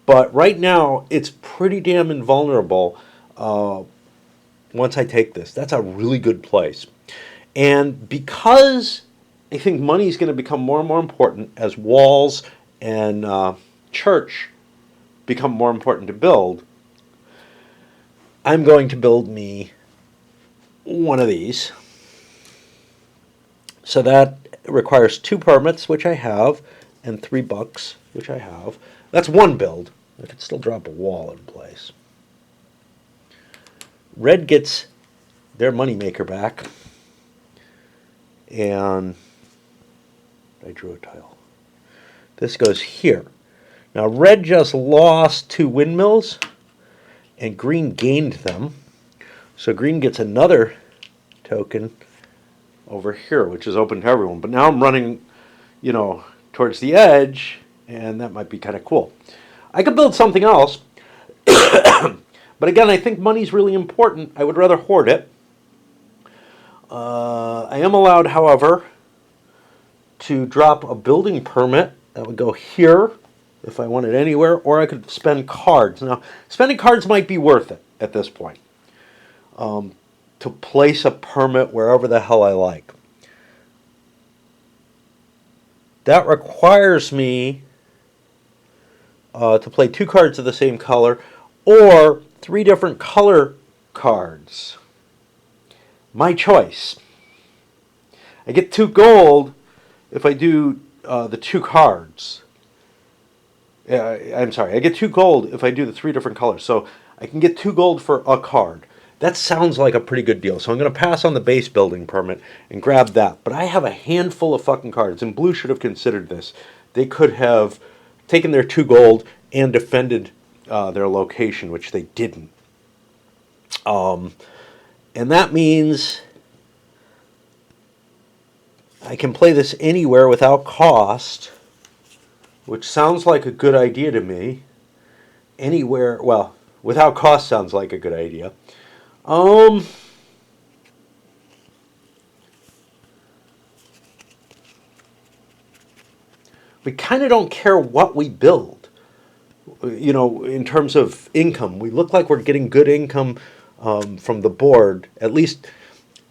But right now, it's pretty damn invulnerable once I take this. That's a really good place. And because I think money is going to become more and more important as walls and church become more important to build, I'm going to build me one of these. So that requires 2 permits, which I have, and 3 bucks, which I have. That's one build. I could still drop a wall in place. Red gets their moneymaker back. And I drew a tile. This goes here. Now red just lost 2 windmills, and green gained them. So green gets another token over here, which is open to everyone. But now I'm running, towards the edge, and that might be kind of cool. I could build something else. But again, I think money's really important. I would rather hoard it. I am allowed, however, to drop a building permit. That would go here if I wanted anywhere, or I could spend cards. Now, spending cards might be worth it at this point. To place a permit wherever the hell I like. That requires me to play 2 cards of the same color or 3 different color cards. My choice. I get 2 gold if I do the 2 cards. I'm sorry, I get 2 gold if I do the 3 different colors. So I can get 2 gold for a card. That sounds like a pretty good deal. So I'm going to pass on the base building permit and grab that. But I have a handful of fucking cards, and blue should have considered this. They could have taken their 2 gold and defended their location, which they didn't. And that means I can play this anywhere without cost, which sounds like a good idea to me. Anywhere, well, without cost sounds like a good idea. We kind of don't care what we build, in terms of income. We look like we're getting good income from the board. At least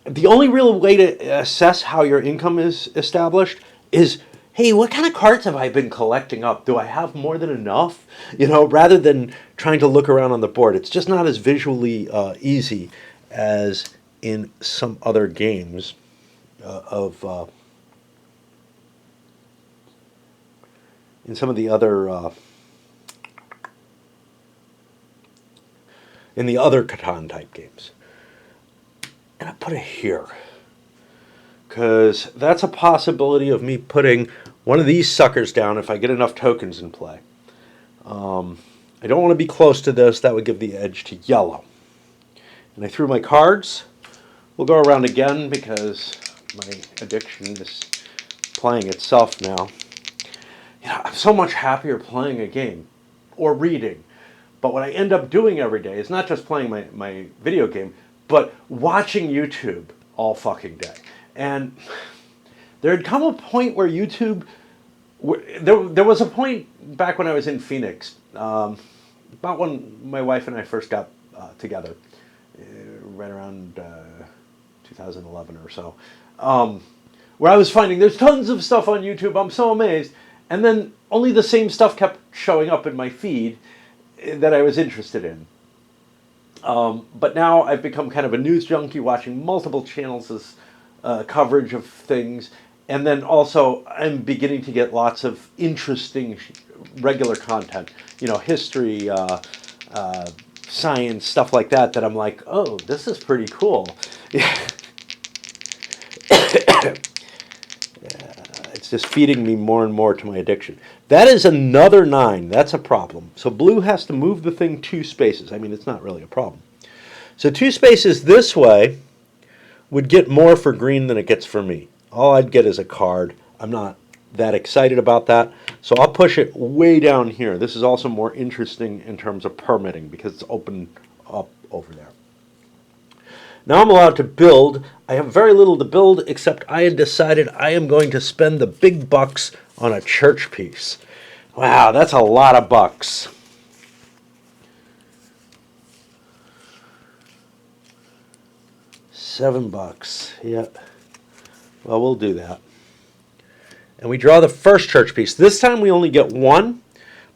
the only real way to assess how your income is established is, hey, what kind of cards have I been collecting up? Do I have more than enough? Rather than trying to look around on the board. It's just not as visually easy as in some other games in some of the other in the other Catan type games. And I put it here because that's a possibility of me putting one of these suckers down if I get enough tokens in play. I don't want to be close to this. That would give the edge to yellow. And I threw my cards. We'll go around again because my addiction is playing itself now. I'm so much happier playing a game or reading. But what I end up doing every day is not just playing my video game, but watching YouTube all fucking day. And there had come a point where YouTube, there was a point back when I was in Phoenix, about when my wife and I first got together, right around 2011 or so, where I was finding there's tons of stuff on YouTube. I'm so amazed. And then only the same stuff kept showing up in my feed that I was interested in. But now I've become kind of a news junkie, watching multiple channels as coverage of things. And then also I'm beginning to get lots of interesting regular content, history, science, stuff like that I'm like, oh, this is pretty cool. It's just feeding me more and more to my addiction. That is another 9. That's a problem. So blue has to move the thing 2 spaces. I mean, it's not really a problem. So 2 spaces this way would get more for green than it gets for me. All I'd get is a card. I'm not that excited about that. So I'll push it way down here. This is also more interesting in terms of permitting because it's open up over there. Now I'm allowed to build. I have very little to build, except I had decided I am going to spend the big bucks on a church piece. Wow, that's a lot of bucks. $7. Yeah. Well, we'll do that. And we draw the first church piece. This time we only get 1,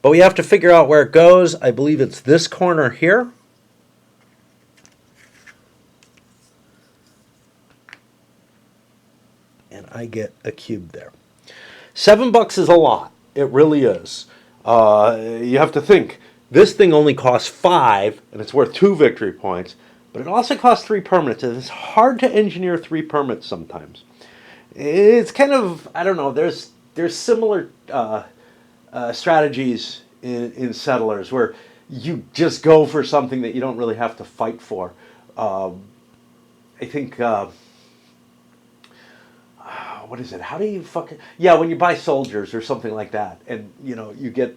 but we have to figure out where it goes. I believe it's this corner here. And I get a cube there. $7 is a lot. It really is. You have to think, this thing only costs 5, and it's worth 2 victory points, but it also costs 3 permits, and it's hard to engineer 3 permits sometimes. It's kind of, I don't know, there's similar strategies in Settlers where you just go for something that you don't really have to fight for. I think... what is it? How do you fucking... Yeah, when you buy soldiers or something like that, and you get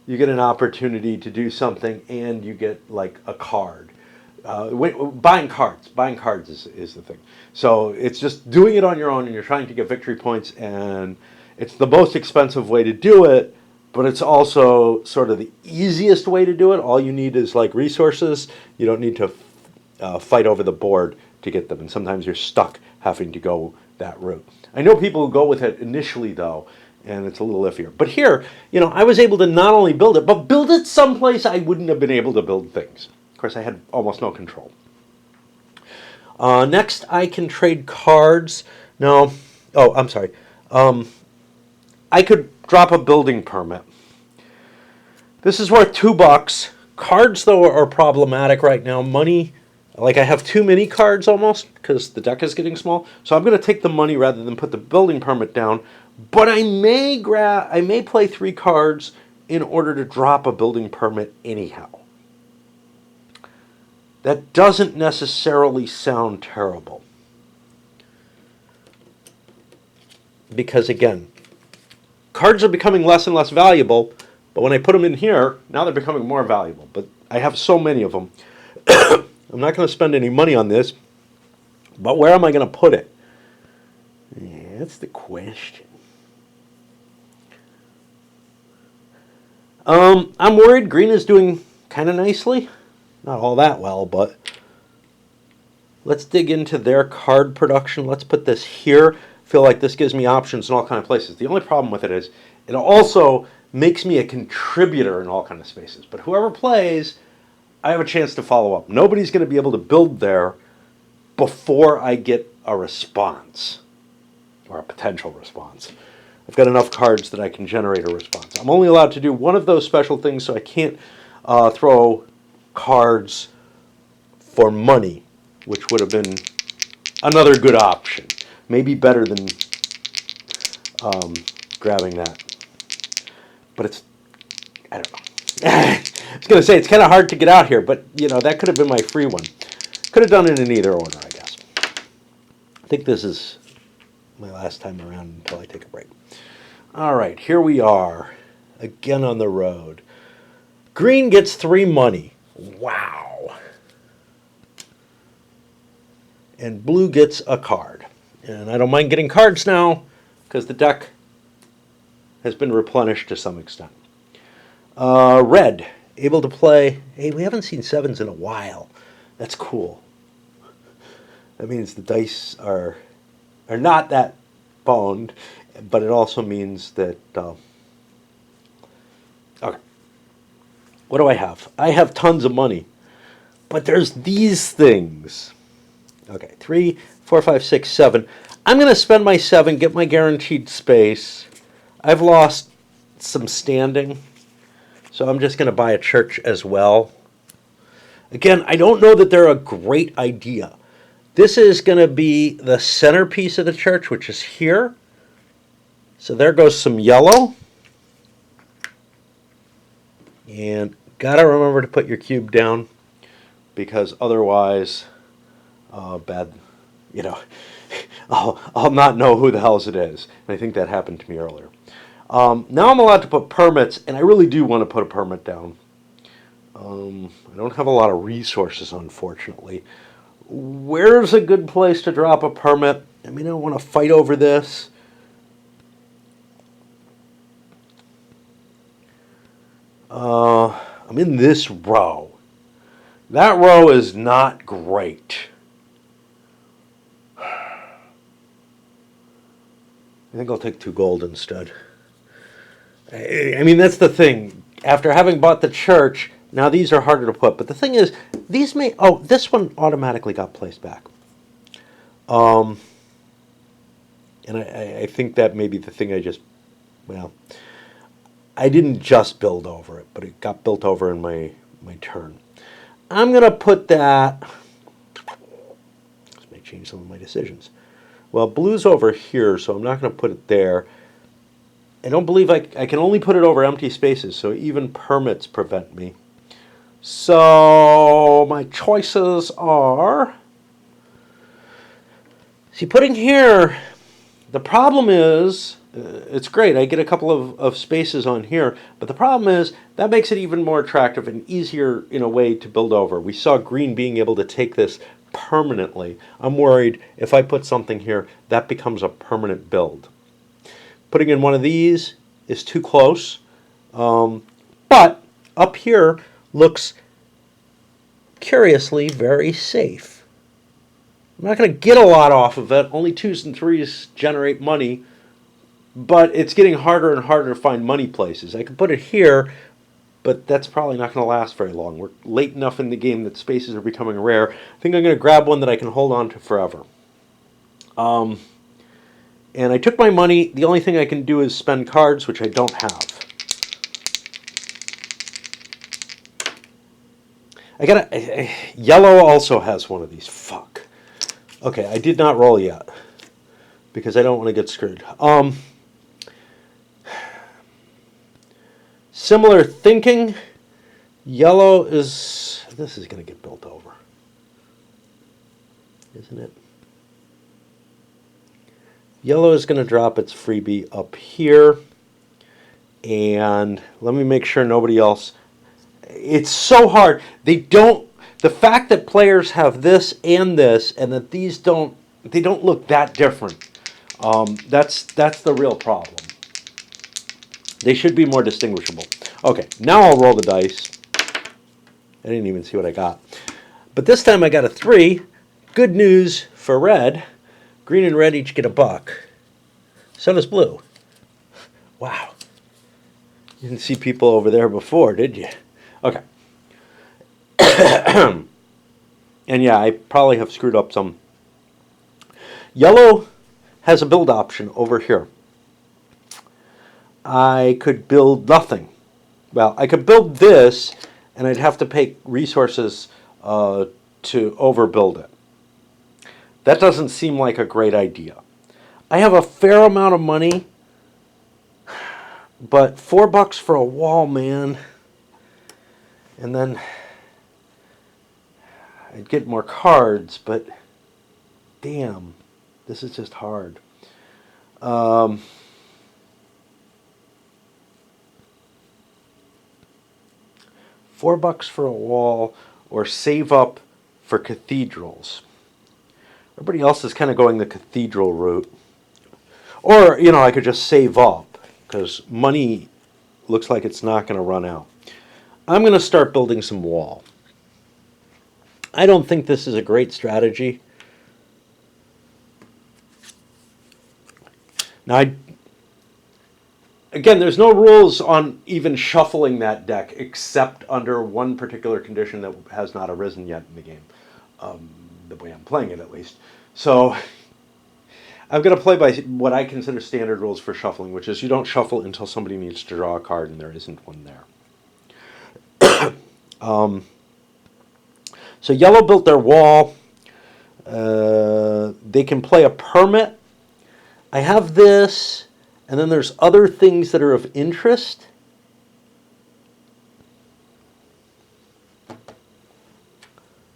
an opportunity to do something, and you get like a card. Buying cards is the thing. So it's just doing it on your own, and you're trying to get victory points, and it's the most expensive way to do it, but it's also sort of the easiest way to do it. All you need is like resources. You don't need to fight over the board to get them, and sometimes you're stuck having to go that route. I know people who go with it initially, though, and it's a little iffier. But here, I was able to not only build it, but build it someplace I wouldn't have been able to build things. Of course, I had almost no control. Next, I can trade cards. No. Oh, I'm sorry. I could drop a building permit. This is worth $2. Cards, though, are problematic right now. Money... Like I have too many cards almost because the deck is getting small. So I'm going to take the money rather than put the building permit down. But I may play 3 cards in order to drop a building permit anyhow. That doesn't necessarily sound terrible. Because again, cards are becoming less and less valuable. But when I put them in here, now they're becoming more valuable. But I have so many of them. I'm not going to spend any money on this, but where am I going to put it? Yeah, that's the question. I'm worried green is doing kind of nicely. Not all that well, but Let's dig into their card production. Let's put this here. Feel like this gives me options in all kind of places. The only problem with it is it also makes me a contributor in all kind of spaces. But whoever plays, I have a chance to follow up. Nobody's going to be able to build there before I get a response or a potential response. I've got enough cards that I can generate a response. I'm only allowed to do one of those special things, so I can't throw cards for money, which would have been another good option. Maybe better than grabbing that. But it's, I don't know. I was going to say, it's kind of hard to get out here, but, you know, that could have been my free one. Could have done it in either order, I guess. I think this is my last time around until I take a break. All right, here we are, again on the road. Green gets 3 money. Wow. And blue gets a card. And I don't mind getting cards now because the deck has been replenished to some extent. Red, able to play. Hey, we haven't seen 7s in a while. That's cool. That means the dice are not that boned, but it also means that... okay. What do I have? I have tons of money. But there's these things. Okay, 3, 4, 5, 6, 7. I'm going to spend my 7, get my guaranteed space. I've lost some standing, so I'm just going to buy a church as well. Again, I don't know that they're a great idea. This is going to be the centerpiece of the church, which is here. So there goes some yellow. And got to remember to put your cube down, because otherwise, bad, you know, I'll not know who the hell it is. And I think that happened to me earlier. Now I'm allowed to put permits, and I really do want to put a permit down. I don't have a lot of resources, unfortunately. Where's a good place to drop a permit? I mean, I don't want to fight over this. I'm in this row. That row is not great. I think I'll take 2 gold instead. I mean, that's the thing. After having bought the church, now these are harder to put. But the thing is, these may... Oh, this one automatically got placed back. And I think that may be the thing I just... Well, I didn't just build over it, but it got built over in my turn. I'm going to put that... This may change some of my decisions. Well, blue's over here, so I'm not going to put it there. I don't believe I can only put it over empty spaces, so even permits prevent me. So my choices are... See, putting here, the problem is, it's great. I get a couple of spaces on here, but the problem is that makes it even more attractive and easier in a way to build over. We saw green being able to take this permanently. I'm worried if I put something here, that becomes a permanent build. Putting in one of these is too close, but up here looks curiously very safe. I'm not going to get a lot off of it. Only 2s and 3s generate money, but it's getting harder and harder to find money places. I could put it here, but that's probably not going to last very long. We're late enough in the game that spaces are becoming rare. I think I'm going to grab one that I can hold on to forever. And I took my money. The only thing I can do is spend cards, which I don't have. Yellow also has one of these. Fuck. Okay, I did not roll yet, because I don't want to get screwed. Similar thinking. Yellow is... This is going to get built over, isn't it? Yellow is going to drop its freebie up here. And let me make sure nobody else... It's so hard. They don't... The fact that players have this and that these don't... They don't look that different. That's the real problem. They should be more distinguishable. Okay, now I'll roll the dice. I didn't even see what I got. But this time I got a 3. Good news for red. Green and red each get a buck. So does blue. Wow. You didn't see people over there before, did you? Okay. And yeah, I probably have screwed up some. Yellow has a build option over here. I could build nothing. Well, I could build this, and I'd have to pay resources to overbuild it. That doesn't seem like a great idea. I have a fair amount of money, but $4 for a wall, man. And then I'd get more cards, but damn, this is just hard. $4 for a wall, or save up for cathedrals. Everybody else is kind of going the cathedral route. Or, I could just save up, because money looks like it's not going to run out. I'm going to start building some wall. I don't think this is a great strategy. Now, again, there's no rules on even shuffling that deck, except under one particular condition that has not arisen yet in the game. The way I'm playing it, at least. So I'm going to play by what I consider standard rules for shuffling, which is you don't shuffle until somebody needs to draw a card, and there isn't one there. So yellow built their wall. They can play a permit. I have this, and then there's other things that are of interest.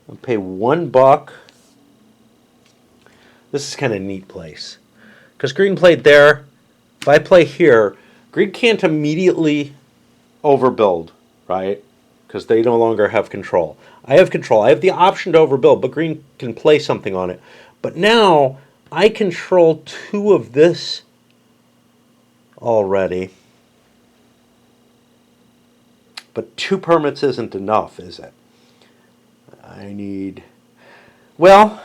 I'll pay $1. This is kind of a neat place. Because green played there. If I play here, green can't immediately overbuild, right? Because they no longer have control. I have control. I have the option to overbuild, but green can play something on it. But now I control 2 of this already. But 2 permits isn't enough, is it? I need... Well,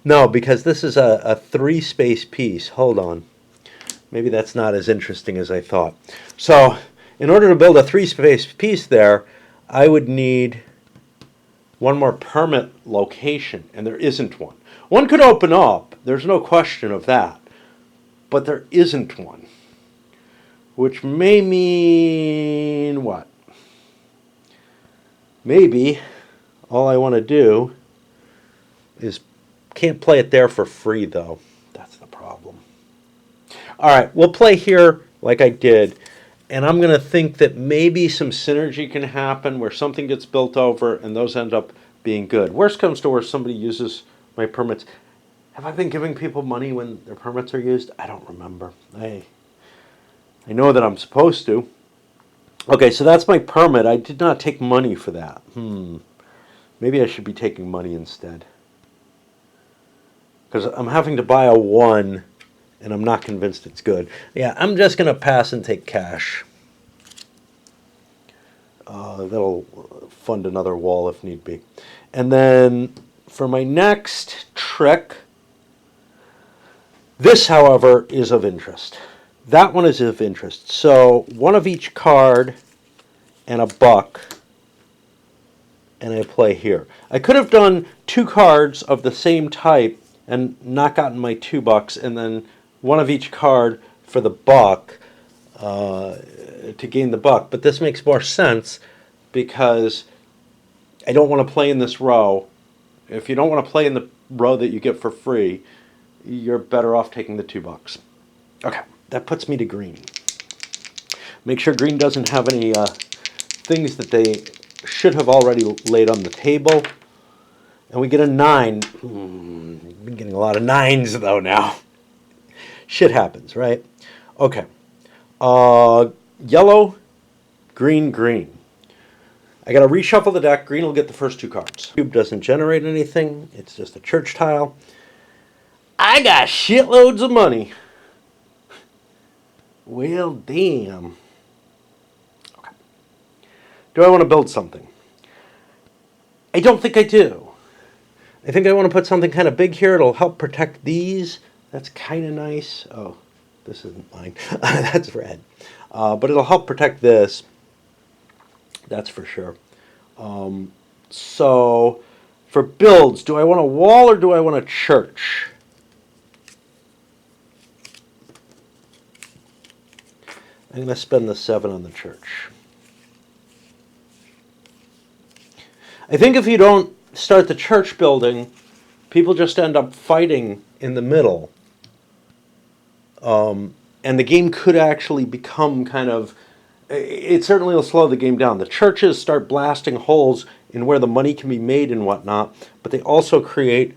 no, because this is a 3-space piece. Hold on. Maybe that's not as interesting as I thought. So, in order to build a 3-space piece there, I would need 1 more permit location, and there isn't one. One could open up. There's no question of that. But there isn't one. Which may mean what? Maybe all I want to do is... Can't play it there for free, though. That's the problem. All right, we'll play here like I did. And I'm going to think that maybe some synergy can happen where something gets built over and those end up being good. Worst comes to worst, somebody uses my permits. Have I been giving people money when their permits are used? I don't remember. I know that I'm supposed to. Okay, so that's my permit. I did not take money for that. Maybe I should be taking money instead. Because I'm having to buy a 1, and I'm not convinced it's good. Yeah, I'm just going to pass and take cash. That'll fund another wall if need be. And then for my next trick, this, however, is of interest. That one is of interest. So 1 of each card and a buck, and I play here. I could have done 2 cards of the same type and not gotten my $2, and then 1 of each card for the buck to gain the buck. But this makes more sense because I don't want to play in this row. If you don't want to play in the row that you get for free, you're better off taking the $2. Okay, that puts me to green. Make sure green doesn't have any things that they should have already laid on the table. And we get a 9. I've been getting a lot of 9s, though, now. Shit happens, right? Okay. Yellow, green, green. I got to reshuffle the deck. Green will get the first 2 cards. Cube doesn't generate anything. It's just a church tile. I got shitloads of money. Well, damn. Okay. Do I want to build something? I don't think I do. I think I want to put something kind of big here. It'll help protect these. That's kind of nice. Oh, this isn't mine. That's red. But it'll help protect this. That's for sure. So for builds, do I want a wall or do I want a church? I'm going to spend the 7 on the church. I think if you don't start the church building, people just end up fighting in the middle. And the game could actually become kind of, it certainly will slow the game down. The churches start blasting holes in where the money can be made and whatnot, but they also create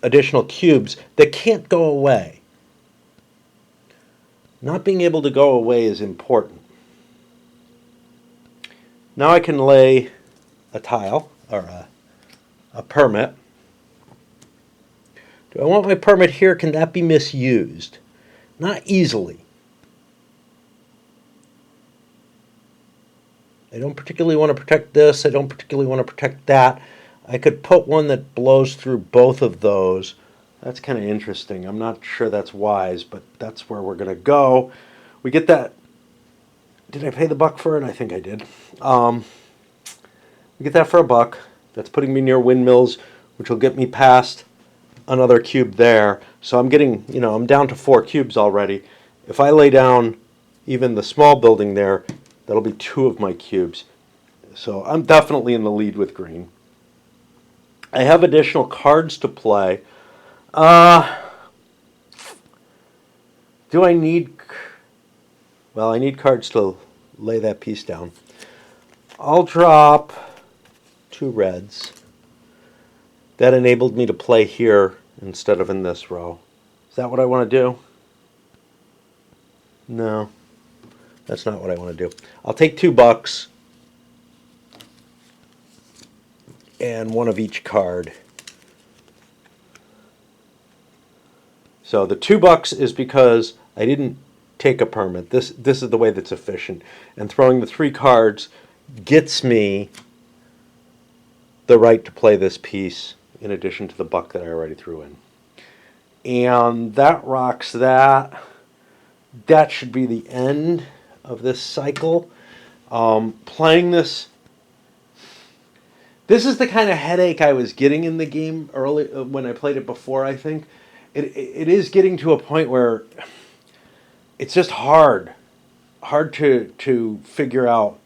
additional cubes that can't go away. Not being able to go away is important. Now I can lay a tile, or a permit. Do I want my permit here? Can that be misused? Not easily. I don't particularly want to protect this. I don't particularly want to protect that. I could put one that blows through both of those. That's kind of interesting. I'm not sure that's wise, but that's where we're going to go. We get that. Did I pay the buck for it? I think I did. We get that for $1. That's putting me near windmills, which will get me past another cube there. So I'm getting, I'm down to 4 cubes already. If I lay down even the small building there, that'll be 2 of my cubes. So I'm definitely in the lead with green. I have additional cards to play. Do I need... Well, I need cards to lay that piece down. I'll drop 2 reds. That enabled me to play here instead of in this row. Is that what I want to do? No, that's not what I want to do. I'll take $2 and 1 of each card. So the $2 is because I didn't take a permit. This is the way that's efficient. And throwing the 3 cards gets me the right to play this piece in addition to the buck that I already threw in. And that rocks that. That should be the end of this cycle. Playing this is the kind of headache I was getting in the game early when I played it before, I think. It is getting to a point where it's just hard to figure out,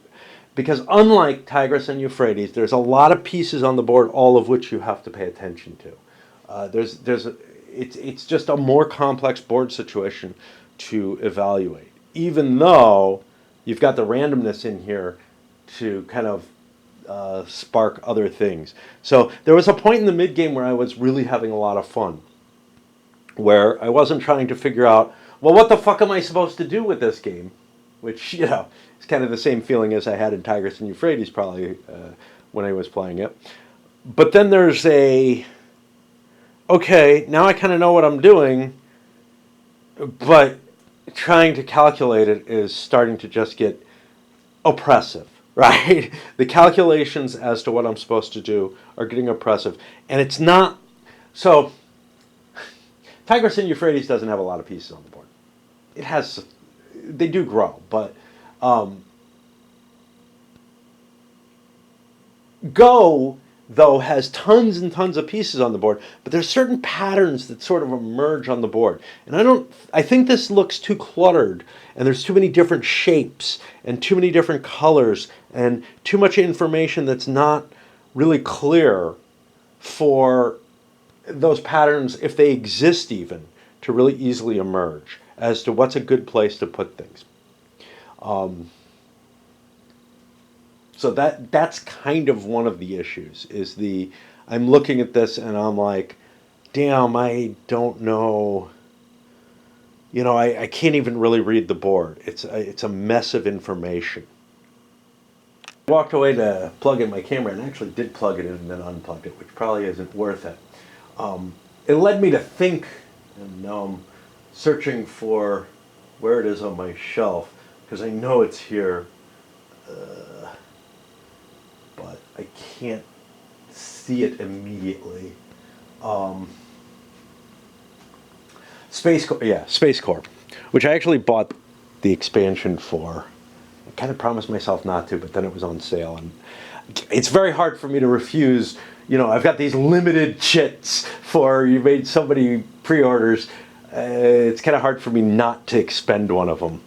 because unlike Tigris and Euphrates, there's a lot of pieces on the board, all of which you have to pay attention to. It's just a more complex board situation to evaluate, even though you've got the randomness in here to kind of spark other things. So there was a point in the mid game where I was really having a lot of fun, where I wasn't trying to figure out, well, what the fuck am I supposed to do with this game? Which, is kind of the same feeling as I had in Tigris and Euphrates probably when I was playing it. But then there's okay, now I kind of know what I'm doing, but trying to calculate it is starting to just get oppressive, right? The calculations as to what I'm supposed to do are getting oppressive. And it's not... So, Tigris and Euphrates doesn't have a lot of pieces on the board. It has... They do grow, but... Go, though, has tons and tons of pieces on the board, but there's certain patterns that sort of emerge on the board. And I think this looks too cluttered, and there's too many different shapes, and too many different colors, and too much information that's not really clear for those patterns, if they exist even, to really easily emerge as to what's a good place to put things. So that's kind of one of the issues, is I'm looking at this and I'm like, damn, I don't know. I can't even really read the board. It's a mess of information. I walked away to plug in my camera and actually did plug it in and then unplugged it, which probably isn't worth it. It led me to think, and now I'm searching for where it is on my shelf, because I know it's here. But I can't see it immediately. Space Corp, which I actually bought the expansion for. I kind of promised myself not to, but then it was on sale, and it's very hard for me to refuse. You know, I've got these limited chits for you made so many pre-orders. It's kind of hard for me not to expend one of them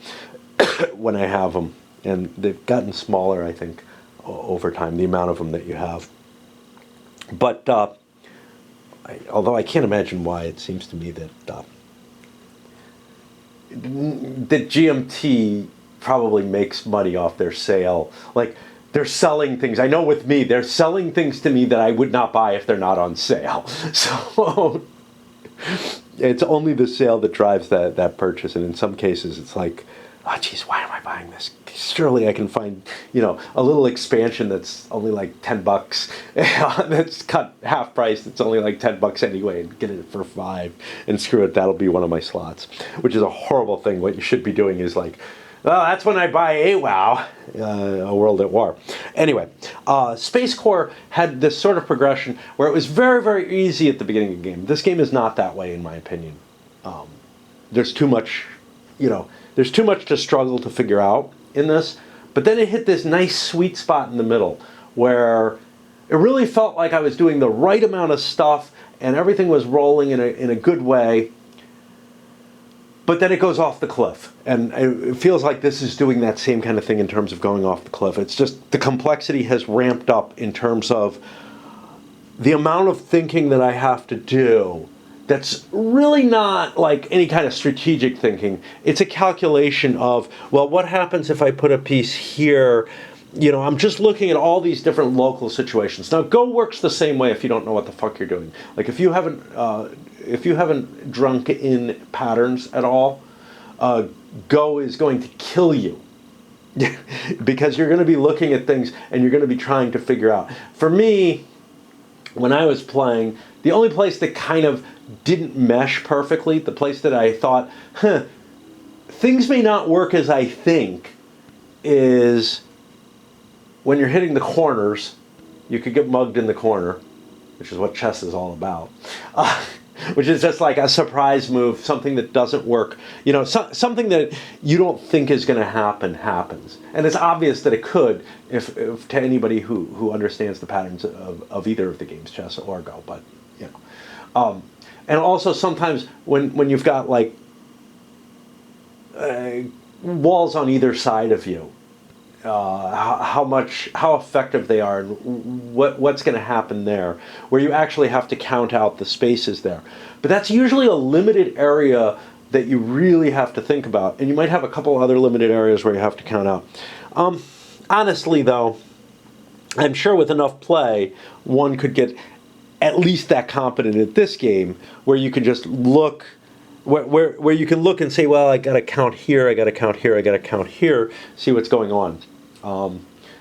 when I have them, and they've gotten smaller, I think, over time, the amount of them that you have. But although I can't imagine why, it seems to me that that GMT probably makes money off their sale. Like, they're selling things. I know with me, they're selling things to me that I would not buy if they're not on sale. So it's only the sale that drives that purchase. And in some cases, it's like, oh, geez, why am I buying this? Surely I can find, you know, a little expansion that's only like $10. That's cut half price. It's only like $10 anyway, and get it for $5, and screw it. That'll be one of my slots, which is a horrible thing. What you should be doing is like, well, that's when I buy a WoW, A World at War. Anyway, Space Corps had this sort of progression where it was very, very easy at the beginning of the game. This game is not that way, in my opinion. There's too much, you know, there's too much to struggle to figure out in this. But then it hit this nice sweet spot in the middle where it really felt like I was doing the right amount of stuff and everything was rolling in a good way. But then it goes off the cliff. And it feels like this is doing that same kind of thing in terms of going off the cliff. It's just the complexity has ramped up in terms of the amount of thinking that I have to do. That's really not like any kind of strategic thinking. It's a calculation of, well, what happens if I put a piece here? You know, I'm just looking at all these different local situations. Now, Go works the same way if you don't know what the fuck you're doing. Like, if you haven't drunk in patterns at all, Go is going to kill you. Because you're going to be looking at things and you're going to be trying to figure out. For me, when I was playing, the only place that kind of didn't mesh perfectly, the place that I thought, things may not work as I think, is when you're hitting the corners. You could get mugged in the corner, which is what chess is all about. Which is just like a surprise move, something that doesn't work. You know, something that you don't think is going to happen happens. And it's obvious that it could if to anybody who understands the patterns of either of the games, chess or Go. But, you know. And also sometimes when you've got like walls on either side of you, how effective they are, and what's going to happen there, where you actually have to count out the spaces there. But that's usually a limited area that you really have to think about, and you might have a couple other limited areas where you have to count out. Honestly, though, I'm sure with enough play, one could get at least that competent at this game, where you can just look. Where you can look and say, well, I got to count here, I got to count here, I got to count here, see what's going on.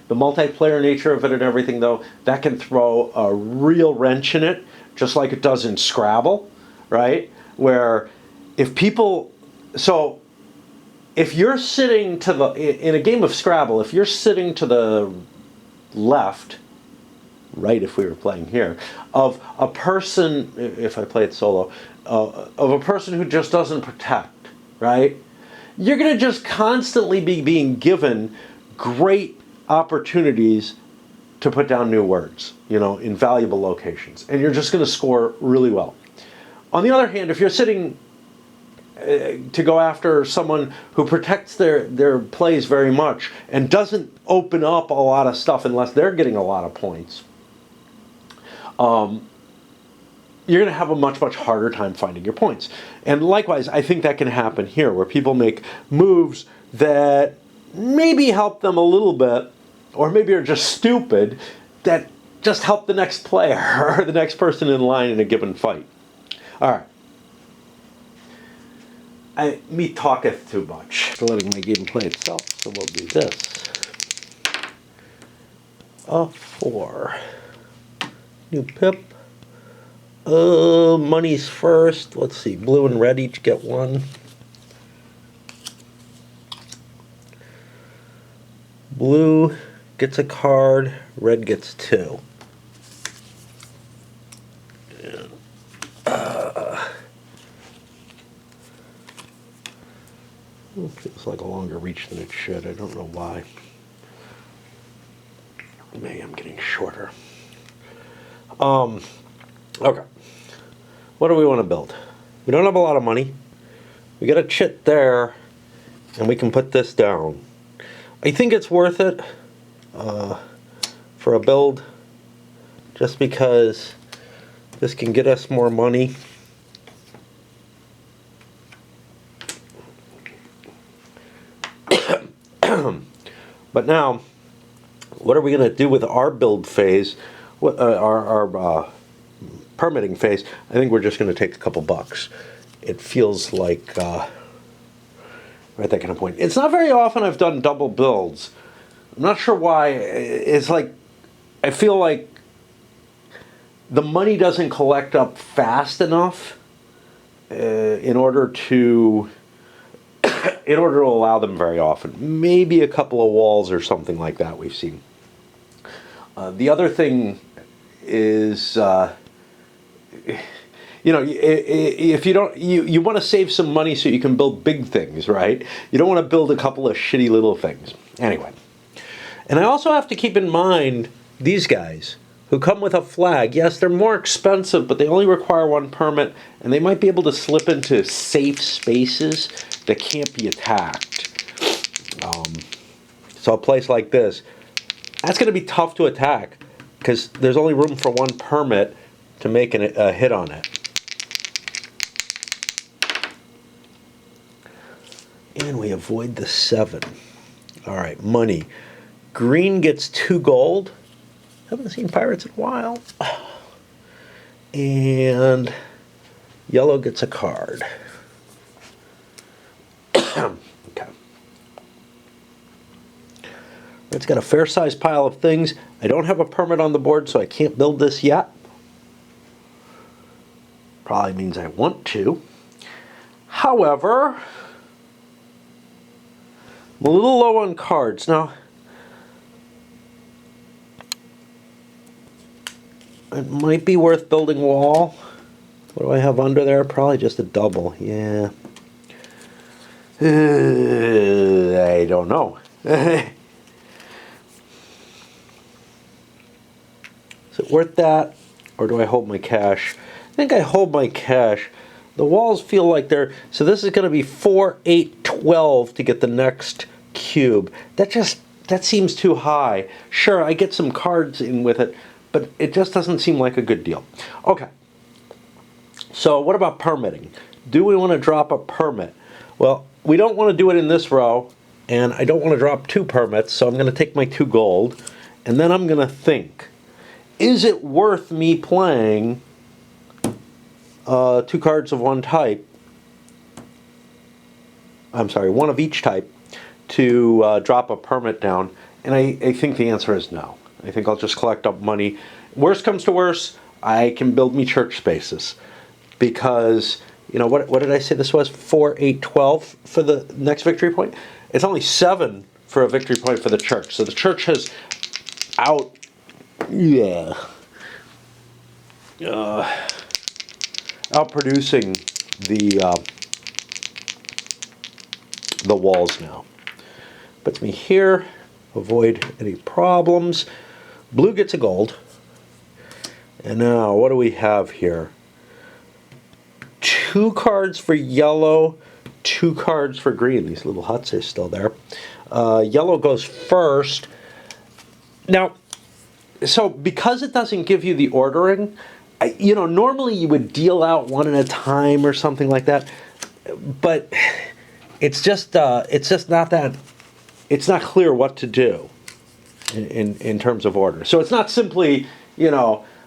The multiplayer nature of it and everything, though, that can throw a real wrench in it, just like it does in Scrabble, right? Where if people, so if you're sitting to the, in a game of Scrabble, if you're sitting to the left, right if we were playing here, of a person, if I play it solo, of a person who just doesn't protect, right? You're going to just constantly be being given great opportunities to put down new words, you know, in valuable locations. And you're just going to score really well. On the other hand, if you're sitting to go after someone who protects their plays very much and doesn't open up a lot of stuff unless they're getting a lot of points, you're going to have a much, much harder time finding your points. And likewise, I think that can happen here, where people make moves that maybe help them a little bit, or maybe are just stupid, that just help the next player or the next person in line in a given fight. All right. Me talketh too much. Letting my game play itself, so we'll do this. A 4. New pip. Money's first. Let's see. Blue and red each get 1. Blue gets a card. Red gets 2. It feels like a longer reach than it should. I don't know why. Maybe I'm getting shorter. Okay. What do we want to build? We don't have a lot of money. We got a chit there, and we can put this down. I think it's worth it for a build, just because this can get us more money. But now, what are we going to do with our build phase, our permitting phase? I think we're just going to take a couple bucks. It feels like right that kind of point. It's not very often I've done double builds. I'm not sure why. It's like I feel like the money doesn't collect up fast enough in order to allow them very often. Maybe a couple of walls or something like that we've seen. The other thing is, if you don't, you want to save some money so you can build big things, right? You don't want to build a couple of shitty little things. Anyway. And I also have to keep in mind these guys who come with a flag. Yes, they're more expensive, but they only require one permit, and they might be able to slip into safe spaces that can't be attacked. So a place like this, that's going to be tough to attack because there's only room for one permit to make a hit on it. And we avoid the 7. All right, money. Green gets 2 gold. Haven't seen pirates in a while. And yellow gets a card. Okay. It's got a fair-sized pile of things. I don't have a permit on the board, so I can't build this yet. Probably means I want to. However, I'm a little low on cards. Now, it might be worth building wall. What do I have under there? Probably just a double. Yeah. I don't know. Is it worth that? Or do I hold my cash? I think I hold my cash. The walls feel like they're... So this is going to be 4, 8, 12 to get the next cube. That seems too high. Sure, I get some cards in with it, but it just doesn't seem like a good deal. Okay. So what about permitting? Do we want to drop a permit? Well, we don't want to do it in this row, and I don't want to drop 2 permits, so I'm going to take my 2 gold, and then I'm going to think, is it worth me playing 2 cards of one type, I'm sorry, 1 of each type, to drop a permit down? And I think the answer is no. I think I'll just collect up money. Worst comes to worst, I can build me church spaces. Because, you know, what did I say this was? 4, 8, 12 for the next victory point? It's only 7 for a victory point for the church. So the church has outproducing the walls now. Puts me here, avoid any problems. Blue gets a gold. And now, what do we have here? 2 cards for yellow, 2 cards for green. These little huts are still there. Yellow goes first. Now, so because it doesn't give you the ordering, normally you would deal out 1 at a time or something like that. But it's just not that. It's not clear what to do in terms of order. So it's not simply,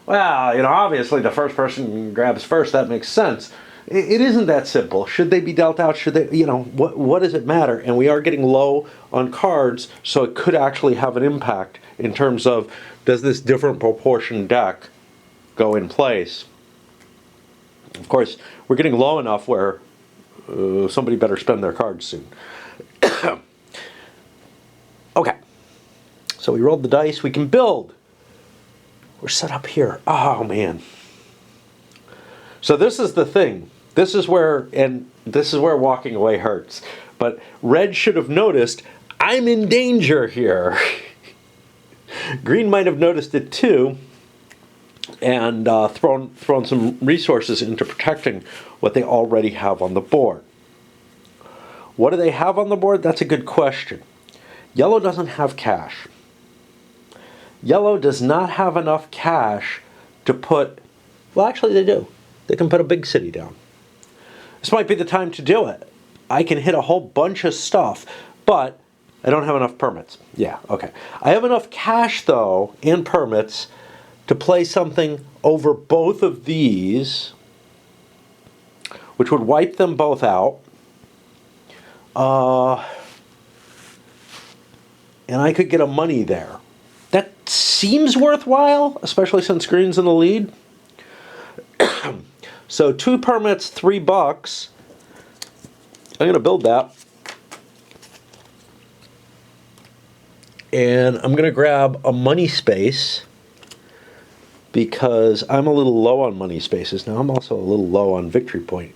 obviously the first person grabs first. That makes sense. It isn't that simple. Should they be dealt out? Should they, what does it matter? And we are getting low on cards, so it could actually have an impact in terms of, does this different proportion deck go in place? Of course, we're getting low enough where somebody better spend their cards soon. Okay. So we rolled the dice. We can build. We're set up here. Oh, man. So this is the thing. This is where walking away hurts. But red should have noticed, I'm in danger here. Green might have noticed it too, and thrown some resources into protecting what they already have on the board. What do they have on the board? That's a good question. Yellow doesn't have cash. Yellow does not have enough cash to put, well, actually they do. They can put a big city down. This might be the time to do it. I can hit a whole bunch of stuff, but I don't have enough permits. Yeah, okay. I have enough cash, though, and permits to play something over both of these, which would wipe them both out. And I could get a money there. That seems worthwhile, especially since green's in the lead. So 2 permits, $3. I'm going to build that. And I'm going to grab a money space because I'm a little low on money spaces. Now I'm also a little low on victory point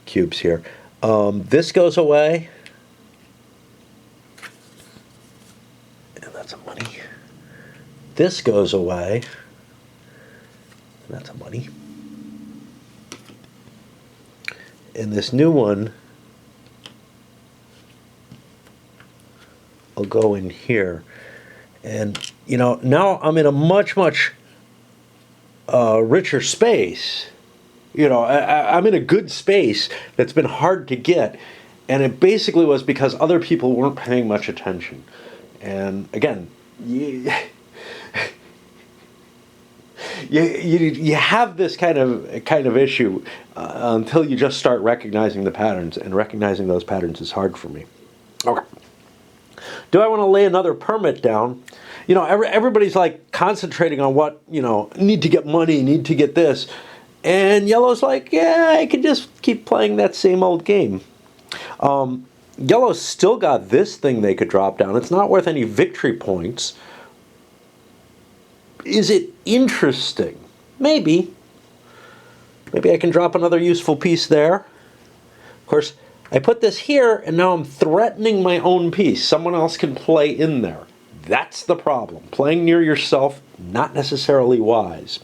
cubes here. This goes away. And that's a money. This goes away. And that's a money. And this new one, I'll go in here. And, you know, now I'm in a much, much richer space. You know, I'm in a good space that's been hard to get. And it basically was because other people weren't paying much attention. And again, you have this kind of issue until you just start recognizing the patterns, and recognizing those patterns is hard for me. Okay. Do I want to lay another permit down? You know, everybody's like concentrating on what, you know, need to get money, need to get this. And yellow's like, yeah, I could just keep playing that same old game. Yellow's still got this thing they could drop down. It's not worth any victory points. Is it interesting? Maybe. Maybe I can drop another useful piece there. Of course, I put this here, and now I'm threatening my own piece. Someone else can play in there. That's the problem. Playing near yourself, not necessarily wise.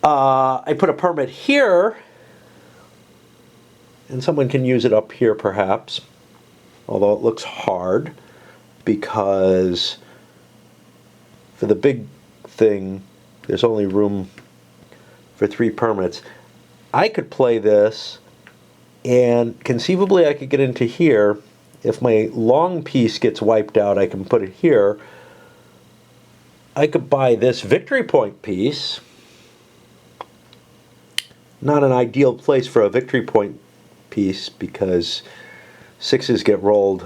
I put a permit here, and someone can use it up here perhaps, although it looks hard because for the big thing there's only room for 3 permits. I could play this, and conceivably I could get into here. If my long piece gets wiped out, I can put it here. I could buy this victory point piece. Not an ideal place for a victory point piece because 6s get rolled.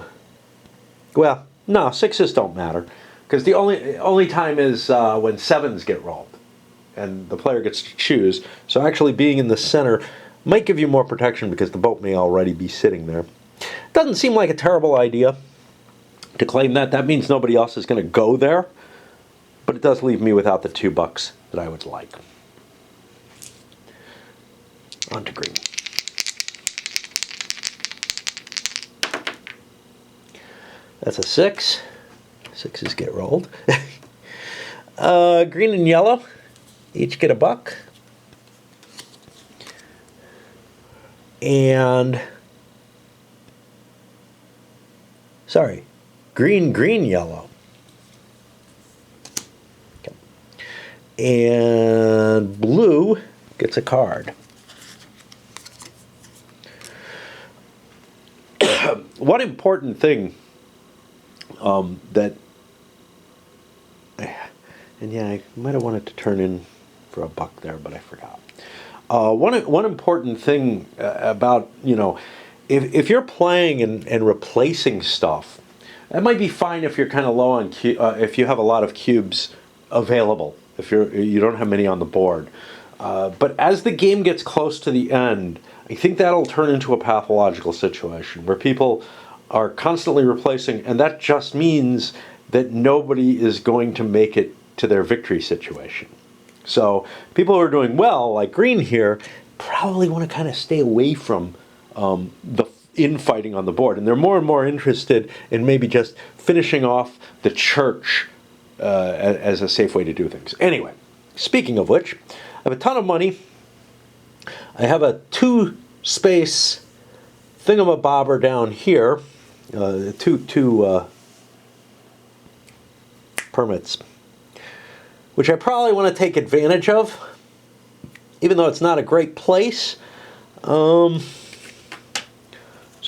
Well, no, 6s don't matter because the only time is when 7s get rolled and the player gets to choose. So actually being in the center might give you more protection because the boat may already be sitting there. Doesn't seem like a terrible idea to claim that. That means nobody else is going to go there, but it does leave me without the $2 that I would like. On to green. That's a 6. 6s get rolled. Green and yellow each get $1. And sorry, green, yellow. Okay. And blue gets a card. One important thing that, and yeah, I might have wanted to turn in for $1 there, but I forgot. One important thing about, you know, if you're playing and replacing stuff, that might be fine if you're kind of low on if you have a lot of cubes available, if you don't have many on the board. But as the game gets close to the end, I think that'll turn into a pathological situation where people are constantly replacing, and that just means that nobody is going to make it to their victory situation. So people who are doing well, like green here, probably want to kind of stay away from the infighting on the board, and they're more and more interested in maybe just finishing off the church as a safe way to do things. Anyway, speaking of which, I have a ton of money. I have a 2-space thingamabobber down here, two permits, which I probably want to take advantage of, even though it's not a great place. So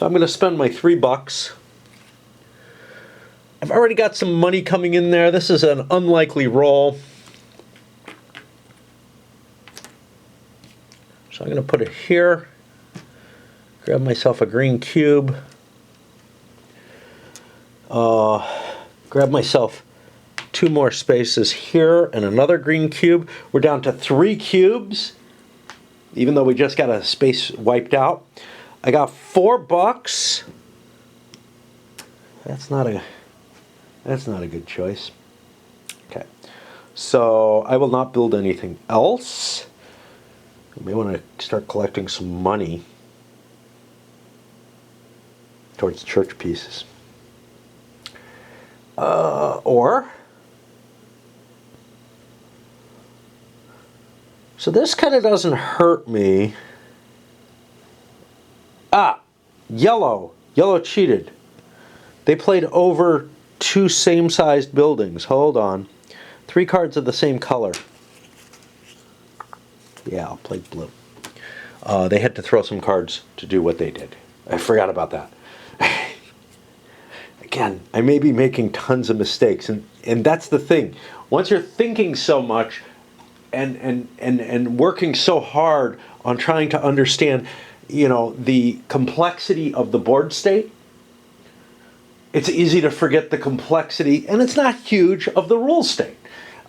I'm going to spend my $3. I've already got some money coming in there. This is an unlikely roll. So I'm going to put it here. Grab myself a green cube. Grab myself 2 more spaces here and another green cube. We're down to 3 cubes, even though we just got a space wiped out. I got $4. That's not a good choice. Okay, so I will not build anything else. I may want to start collecting some money towards church pieces. So this kind of doesn't hurt me. Yellow cheated. They played over 2 same-sized buildings. Hold on. 3 cards of the same color. Yeah, I'll play blue. They had to throw some cards to do what they did. I forgot about that. Again, I may be making tons of mistakes, and that's the thing. Once you're thinking so much and working so hard on trying to understand, the complexity of the board state, it's easy to forget the complexity, and it's not huge, of the rule state.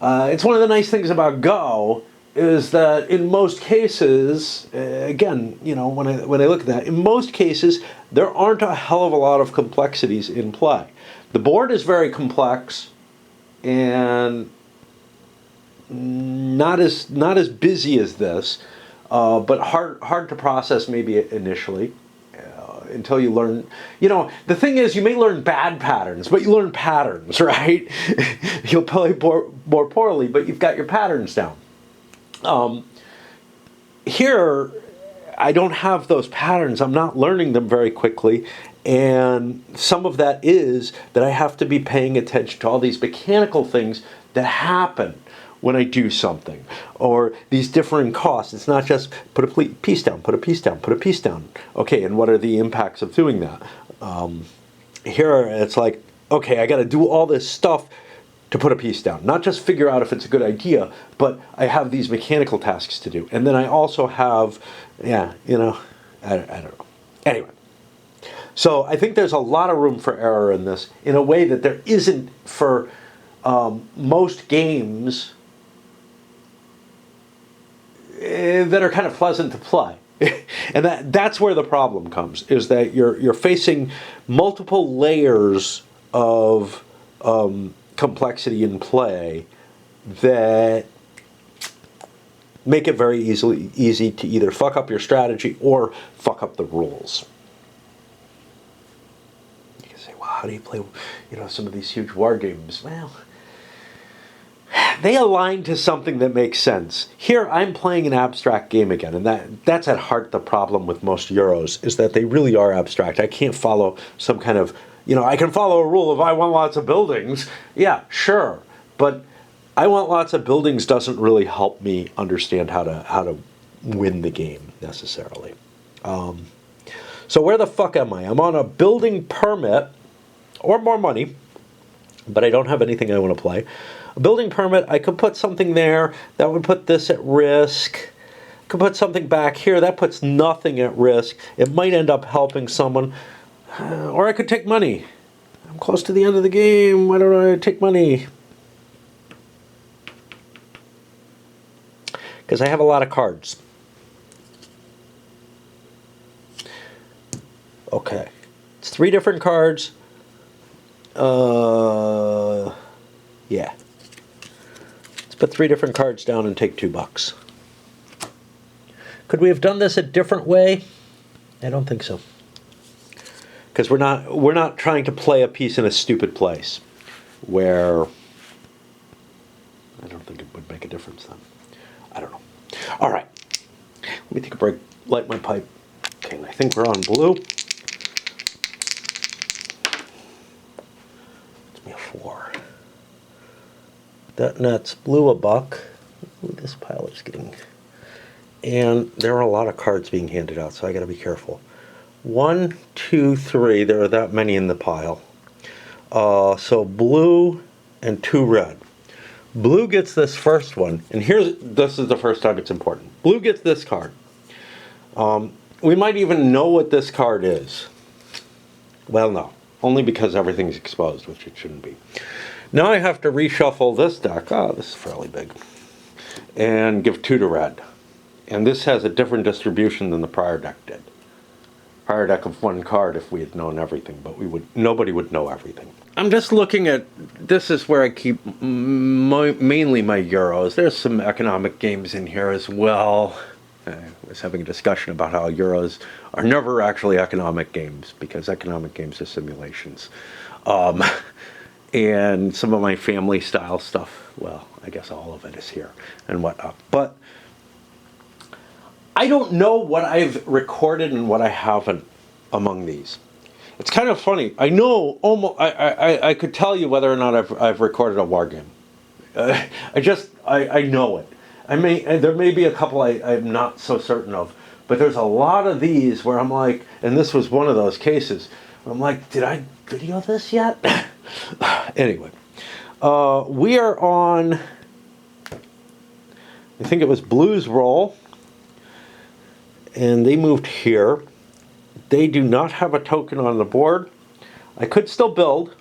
It's one of the nice things about Go is that in most cases, again, when I look at that, in most cases, there aren't a hell of a lot of complexities in play. The board is very complex and not as busy as this, but hard to process maybe initially. Until you learn, the thing is, you may learn bad patterns, but you learn patterns, right? You'll play more poorly, but you've got your patterns down. Here, I don't have those patterns. I'm not learning them very quickly, and some of that is that I have to be paying attention to all these mechanical things that happen when I do something, or these differing costs. It's not just put a piece down, put a piece down, put a piece down. Okay, and what are the impacts of doing that? Here it's like, okay, I got to do all this stuff to put a piece down. Not just figure out if it's a good idea, but I have these mechanical tasks to do. And then I also have, I don't know. Anyway, so I think there's a lot of room for error in this in a way that there isn't for most games that are kind of pleasant to play. And that's where the problem comes, is that you're facing multiple layers of complexity in play that make it very easy to either fuck up your strategy or fuck up the rules. You can say, well, how do you play some of these huge war games? Well, they align to something that makes sense. Here, I'm playing an abstract game again, and that's at heart the problem with most Euros, is that they really are abstract. I can't follow some kind of, I can follow a rule of I want lots of buildings. Yeah, sure, but I want lots of buildings doesn't really help me understand how to win the game necessarily. So where the fuck am I? I'm on a building permit, or more money, but I don't have anything I want to play. A building permit, I could put something there that would put this at risk. I could put something back here that puts nothing at risk. It might end up helping someone. Or I could take money. I'm close to the end of the game. Why don't I take money? Because I have a lot of cards. Okay. It's 3 different cards. Yeah. Let's put 3 different cards down and take $2. Could we have done this a different way? I don't think so. Because we're not trying to play a piece in a stupid place where I don't think it would make a difference then. I don't know. All right. Let me take a break, light my pipe. Okay, and I think we're on blue. It's me a 4. That nets blue a buck. Ooh, this pile is getting... And there are a lot of cards being handed out, so I got to be careful. 1, 2, 3. There are that many in the pile. So blue and 2 red. Blue gets this first one, and this is the first time it's important. Blue gets this card. We might even know what this card is. Well, no. Only because everything's exposed, which it shouldn't be. Now I have to reshuffle this deck. Oh, this is fairly big. And give 2 to red. And this has a different distribution than the prior deck did. Prior deck of 1 card if we had known everything, but nobody would know everything. I'm just looking at, this is where I keep mainly my Euros. There's some economic games in here as well. I was having a discussion about how Euros are never actually economic games because economic games are simulations. And some of my family style stuff, well, I guess all of it is here and whatnot. But I don't know what I've recorded and what I haven't among these. It's kind of funny. I know almost. I could tell you whether or not I've recorded a war game. I know it. There may be a couple I'm not so certain of, but there's a lot of these where I'm like, and this was one of those cases. I'm like, did I video this yet? Anyway, we are on. I think it was Blue's roll. And they moved here. They do not have a token on the board. I could still build.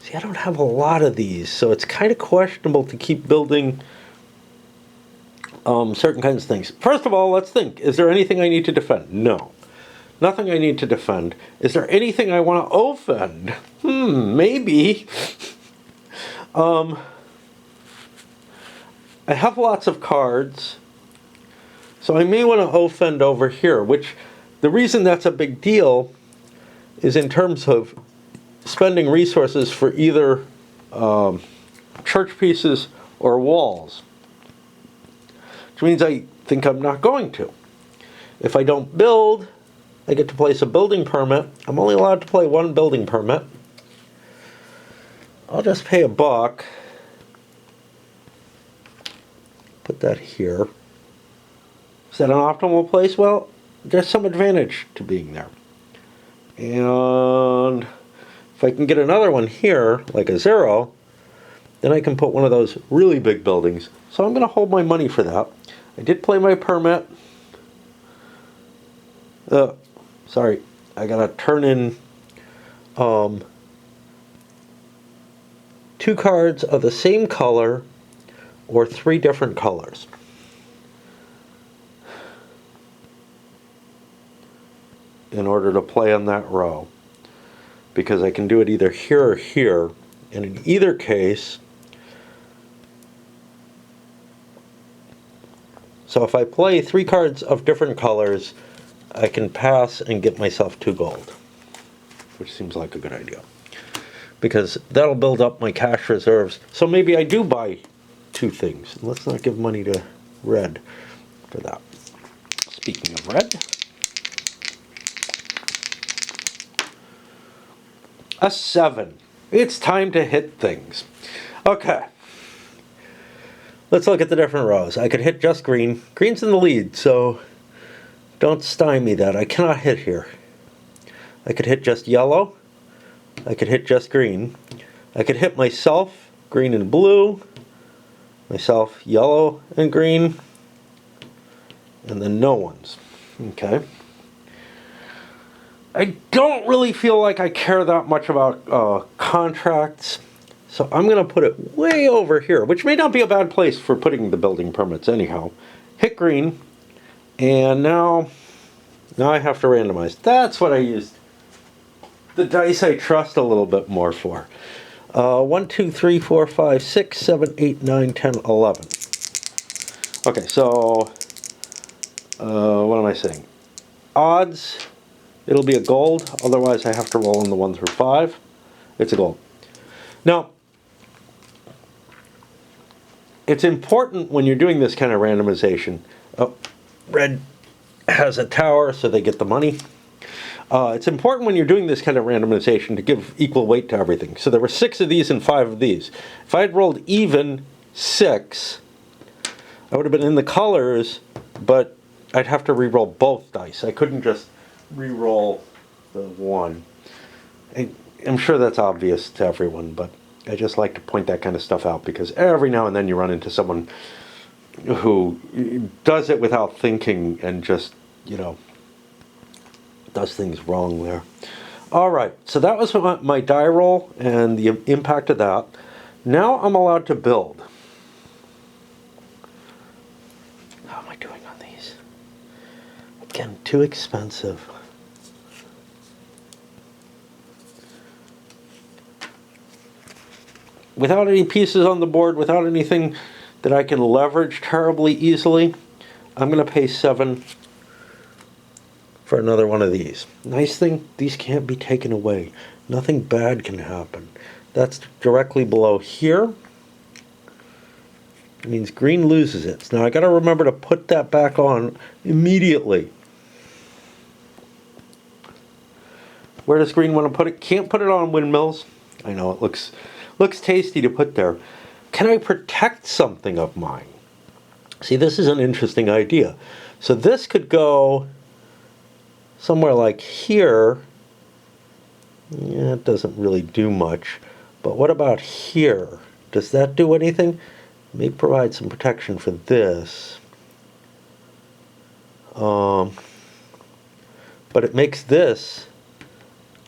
See, I don't have a lot of these, so it's kind of questionable to keep building certain kinds of things. First of all, let's think. Is there anything I need to defend? No. Nothing I need to defend. Is there anything I want to offend? Maybe. I have lots of cards. So I may want to offend over here, which the reason that's a big deal is in terms of spending resources for either church pieces or walls. Which means I think I'm not going to. If I don't build, I get to place a building permit. I'm only allowed to play 1 building permit. I'll just pay $1. Put that here. Is that an optimal place? Well, there's some advantage to being there. And if I can get another one here, like a 0, then I can put one of those really big buildings. So I'm going to hold my money for that. I did play my permit. Sorry, I got to turn in 2 cards of the same color or 3 different colors. In order to play on that row, because I can do it either here or here, and in either case, so if I play 3 cards of different colors, I can pass and get myself 2 gold, which seems like a good idea, because that'll build up my cash reserves. So maybe I do buy 2 things. Let's not give money to red for that. Speaking of red, a 7. It's time to hit things. Okay. Let's look at the different rows. I could hit just green. Green's in the lead, so don't stymie that. I cannot hit here. I could hit just yellow. I could hit just green. I could hit myself, green and blue. Myself, yellow and green. And then no ones. Okay. I don't really feel like I care that much about contracts, so I'm going to put it way over here, which may not be a bad place for putting the building permits anyhow. Hit green, and now I have to randomize. That's what I used the dice I trust a little bit more for. 1, 2, 3, 4, 5, 6, 7, 8, 9, 10, 11. Okay, so what am I saying? Odds it'll be a gold. Otherwise, I have to roll in the 1 through 5. It's a gold. Now, it's important when you're doing this kind of randomization. Oh, red has a tower, so they get the money. It's important when you're doing this kind of randomization to give equal weight to everything. So there were 6 of these and 5 of these. If I had rolled even 6, I would have been in the colors, but I'd have to re-roll both dice. I couldn't just re-roll the 1. I'm sure that's obvious to everyone, but I just like to point that kind of stuff out because every now and then you run into someone who does it without thinking and just, does things wrong there. All right, so that was my die roll and the impact of that. Now I'm allowed to build. How am I doing on these? Again, too expensive. Without any pieces on the board, without anything that I can leverage terribly easily, I'm going to pay 7 for another one of these. Nice thing, these can't be taken away. Nothing bad can happen. That's directly below here. It means green loses it. Now I got to remember to put that back on immediately. Where does green want to put it? Can't put it on windmills. I know it looks tasty to put there. Can I protect something of mine? See, this is an interesting idea. So this could go somewhere like here. Yeah, it doesn't really do much. But what about here? Does that do anything? It may provide some protection for this. But it makes this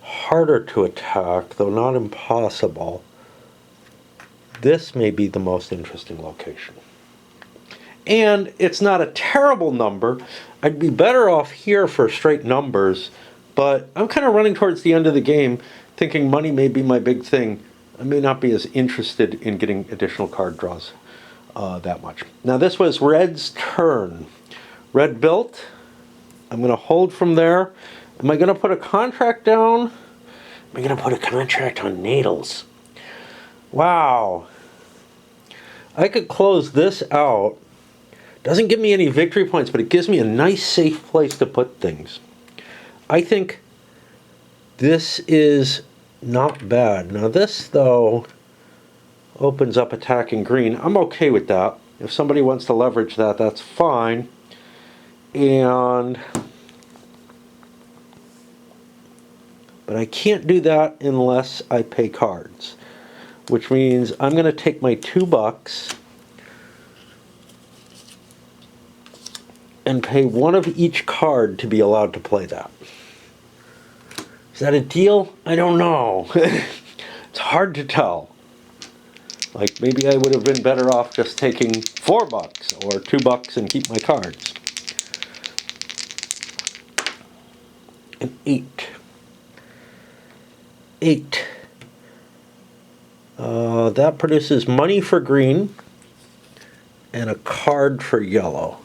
harder to attack, though not impossible. This may be the most interesting location. And it's not a terrible number. I'd be better off here for straight numbers, but I'm kind of running towards the end of the game thinking money may be my big thing. I may not be as interested in getting additional card draws that much. Now this was Red's turn. Red built. I'm going to hold from there. Am I going to put a contract down? Am I going to put a contract on Nadles? Wow. I could close this out. Doesn't give me any victory points, but it gives me a nice safe place to put things. I think this is not bad. Now this, though, opens up attacking green. I'm okay with that. If somebody wants to leverage that, that's fine. But I can't do that unless I pay cards, which means I'm going to take my $2 and pay 1 of each card to be allowed to play that. Is that a deal? I don't know. It's hard to tell. Like, maybe I would have been better off just taking $4 or $2 and keep my cards. An 8. 8. That produces money for green and a card for yellow.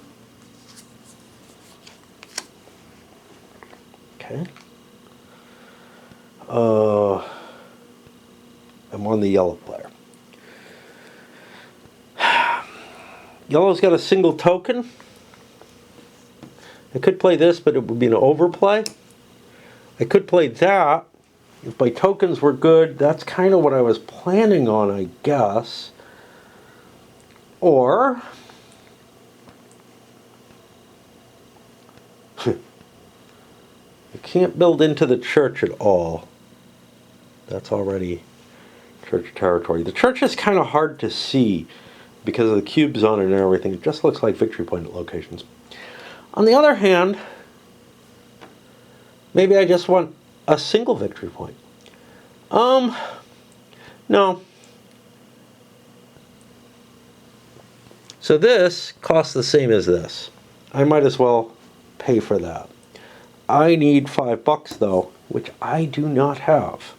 Okay. I'm on the yellow player. Yellow's got a single token. I could play this, but it would be an overplay. I could play that. If my tokens were good, that's kind of what I was planning on, I guess. Or I can't build into the church at all. That's already church territory. The church is kind of hard to see because of the cubes on it and everything. It just looks like victory point locations. On the other hand, maybe I just want a single victory point. No. So this costs the same as this. I might as well pay for that. I need $5 though, which I do not have.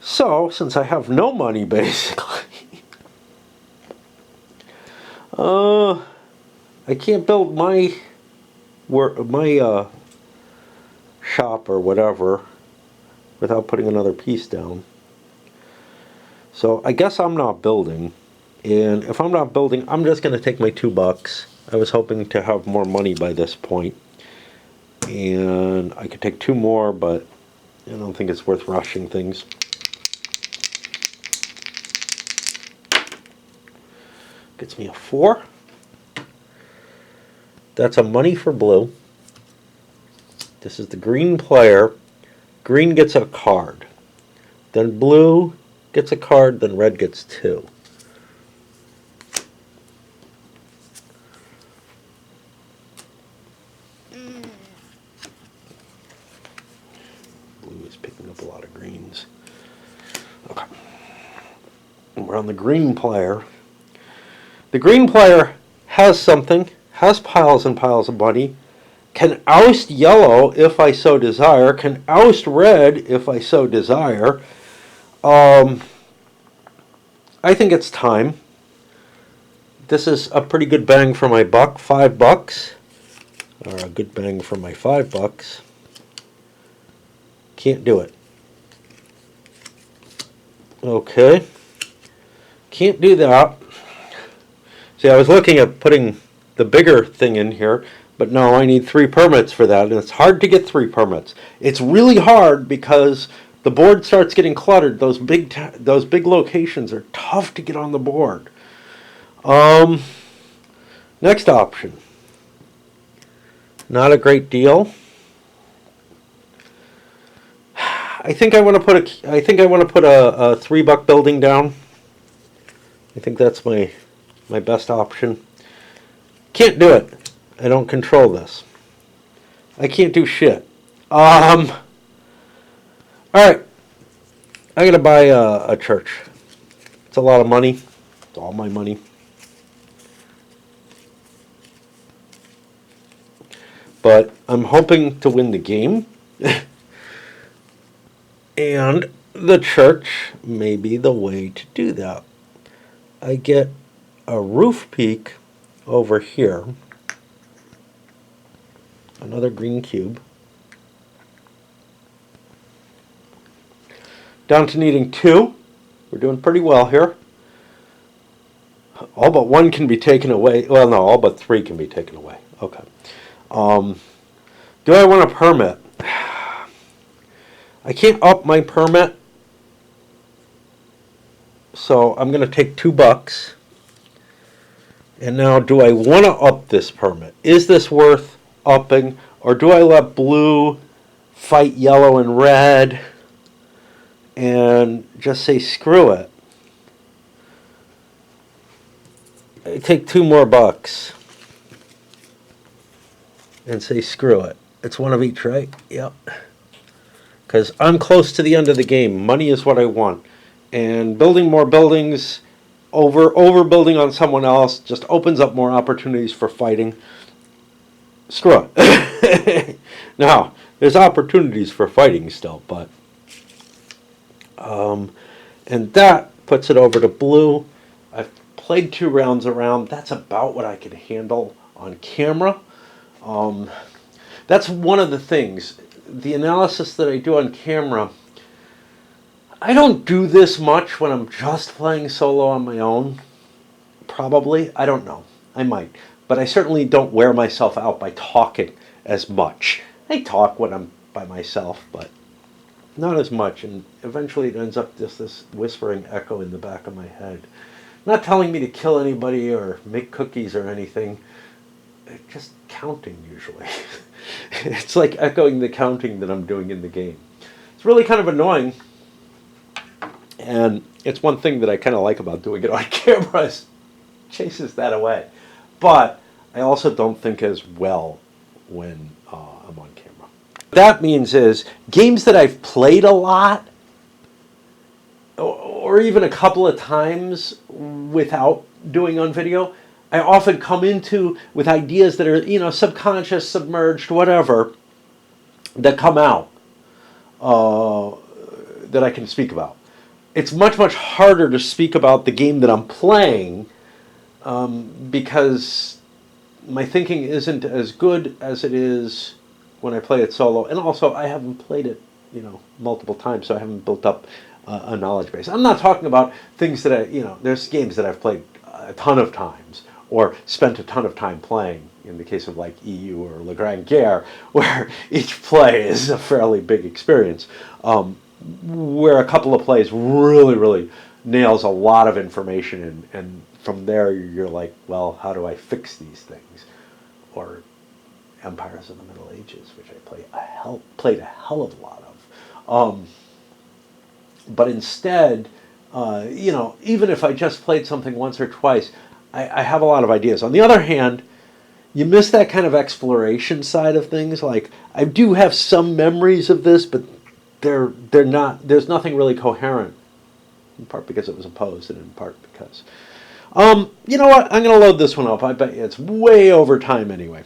So, since I have no money basically, I can't build my shop or whatever without putting another piece down. So I guess I'm not building. And if I'm not building, I'm just going to take my $2. I was hoping to have more money by this point. And I could take 2 more, but I don't think it's worth rushing things. Gets me a 4. That's a money for blue. This is the green player. Green gets a card. Then blue gets a card, then red gets 2. Blue is picking up a lot of greens. Okay. And we're on the green player. The green player has something, has piles and piles of money, can oust yellow if I so desire, can oust red if I so desire. I think it's time. This is a pretty good bang for my buck, $5. Or a good bang for my $5. Can't do it. Okay. Can't do that. See, I was looking at putting the bigger thing in here, but no, I need 3 permits for that, and it's hard to get 3 permits. It's really hard because the board starts getting cluttered. Those big locations are tough to get on the board. Next option. Not a great deal. I think I want to put a $3 building down. I think that's my best option. Can't do it. I don't control this. I can't do shit. All right. I gotta buy a church. It's a lot of money. It's all my money. But I'm hoping to win the game. And the church may be the way to do that. I get a roof peak over here. Another green cube. Down to needing 2. We're doing pretty well here. All but 1 can be taken away. Well, no, all but 3 can be taken away. Okay. Do I want a permit? I can't up my permit, so I'm going to take $2. And now, do I want to up this permit? Is this worth upping, or do I let blue fight yellow and red and just say screw it? I take 2 more bucks and say screw it. It's one of each, right? Yep. Because I'm close to the end of the game. Money is what I want. And building more buildings, overbuilding on someone else, just opens up more opportunities for fighting. Screw it. Now, there's opportunities for fighting still, but... and that puts it over to blue. I've played 2 rounds around. That's about what I can handle on camera. That's one of the things. The analysis that I do on camera, I don't do this much when I'm just playing solo on my own. Probably. I don't know. I might. But I certainly don't wear myself out by talking as much. I talk when I'm by myself, but not as much. And eventually it ends up just this whispering echo in the back of my head. Not telling me to kill anybody or make cookies or anything. Just counting usually. It's like echoing the counting that I'm doing in the game. It's really kind of annoying. And it's one thing that I kind of like about doing it on camera is chases that away. But I also don't think as well when I'm on camera. What that means is games that I've played a lot or even a couple of times without doing on video, I often come into with ideas that are, subconscious, submerged, whatever, that come out that I can speak about. It's much, much harder to speak about the game that I'm playing because my thinking isn't as good as it is when I play it solo, and also I haven't played it, multiple times, so I haven't built up a knowledge base. I'm not talking about things that there's games that I've played a ton of times or spent a ton of time playing. In the case of like EU or Le Grand Guerre, where each play is a fairly big experience, where a couple of plays really, really nails a lot of information, and from there you're like, well, how do I fix these things? Or Empires of the Middle Ages, which I played a hell of a lot of. But instead, even if I just played something once or twice, I have a lot of ideas. On the other hand, you miss that kind of exploration side of things. Like, I do have some memories of this, but they're not. There's nothing really coherent. In part because it was opposed, and in part because, you know what? I'm going to load this one up. I bet you it's way over time anyway.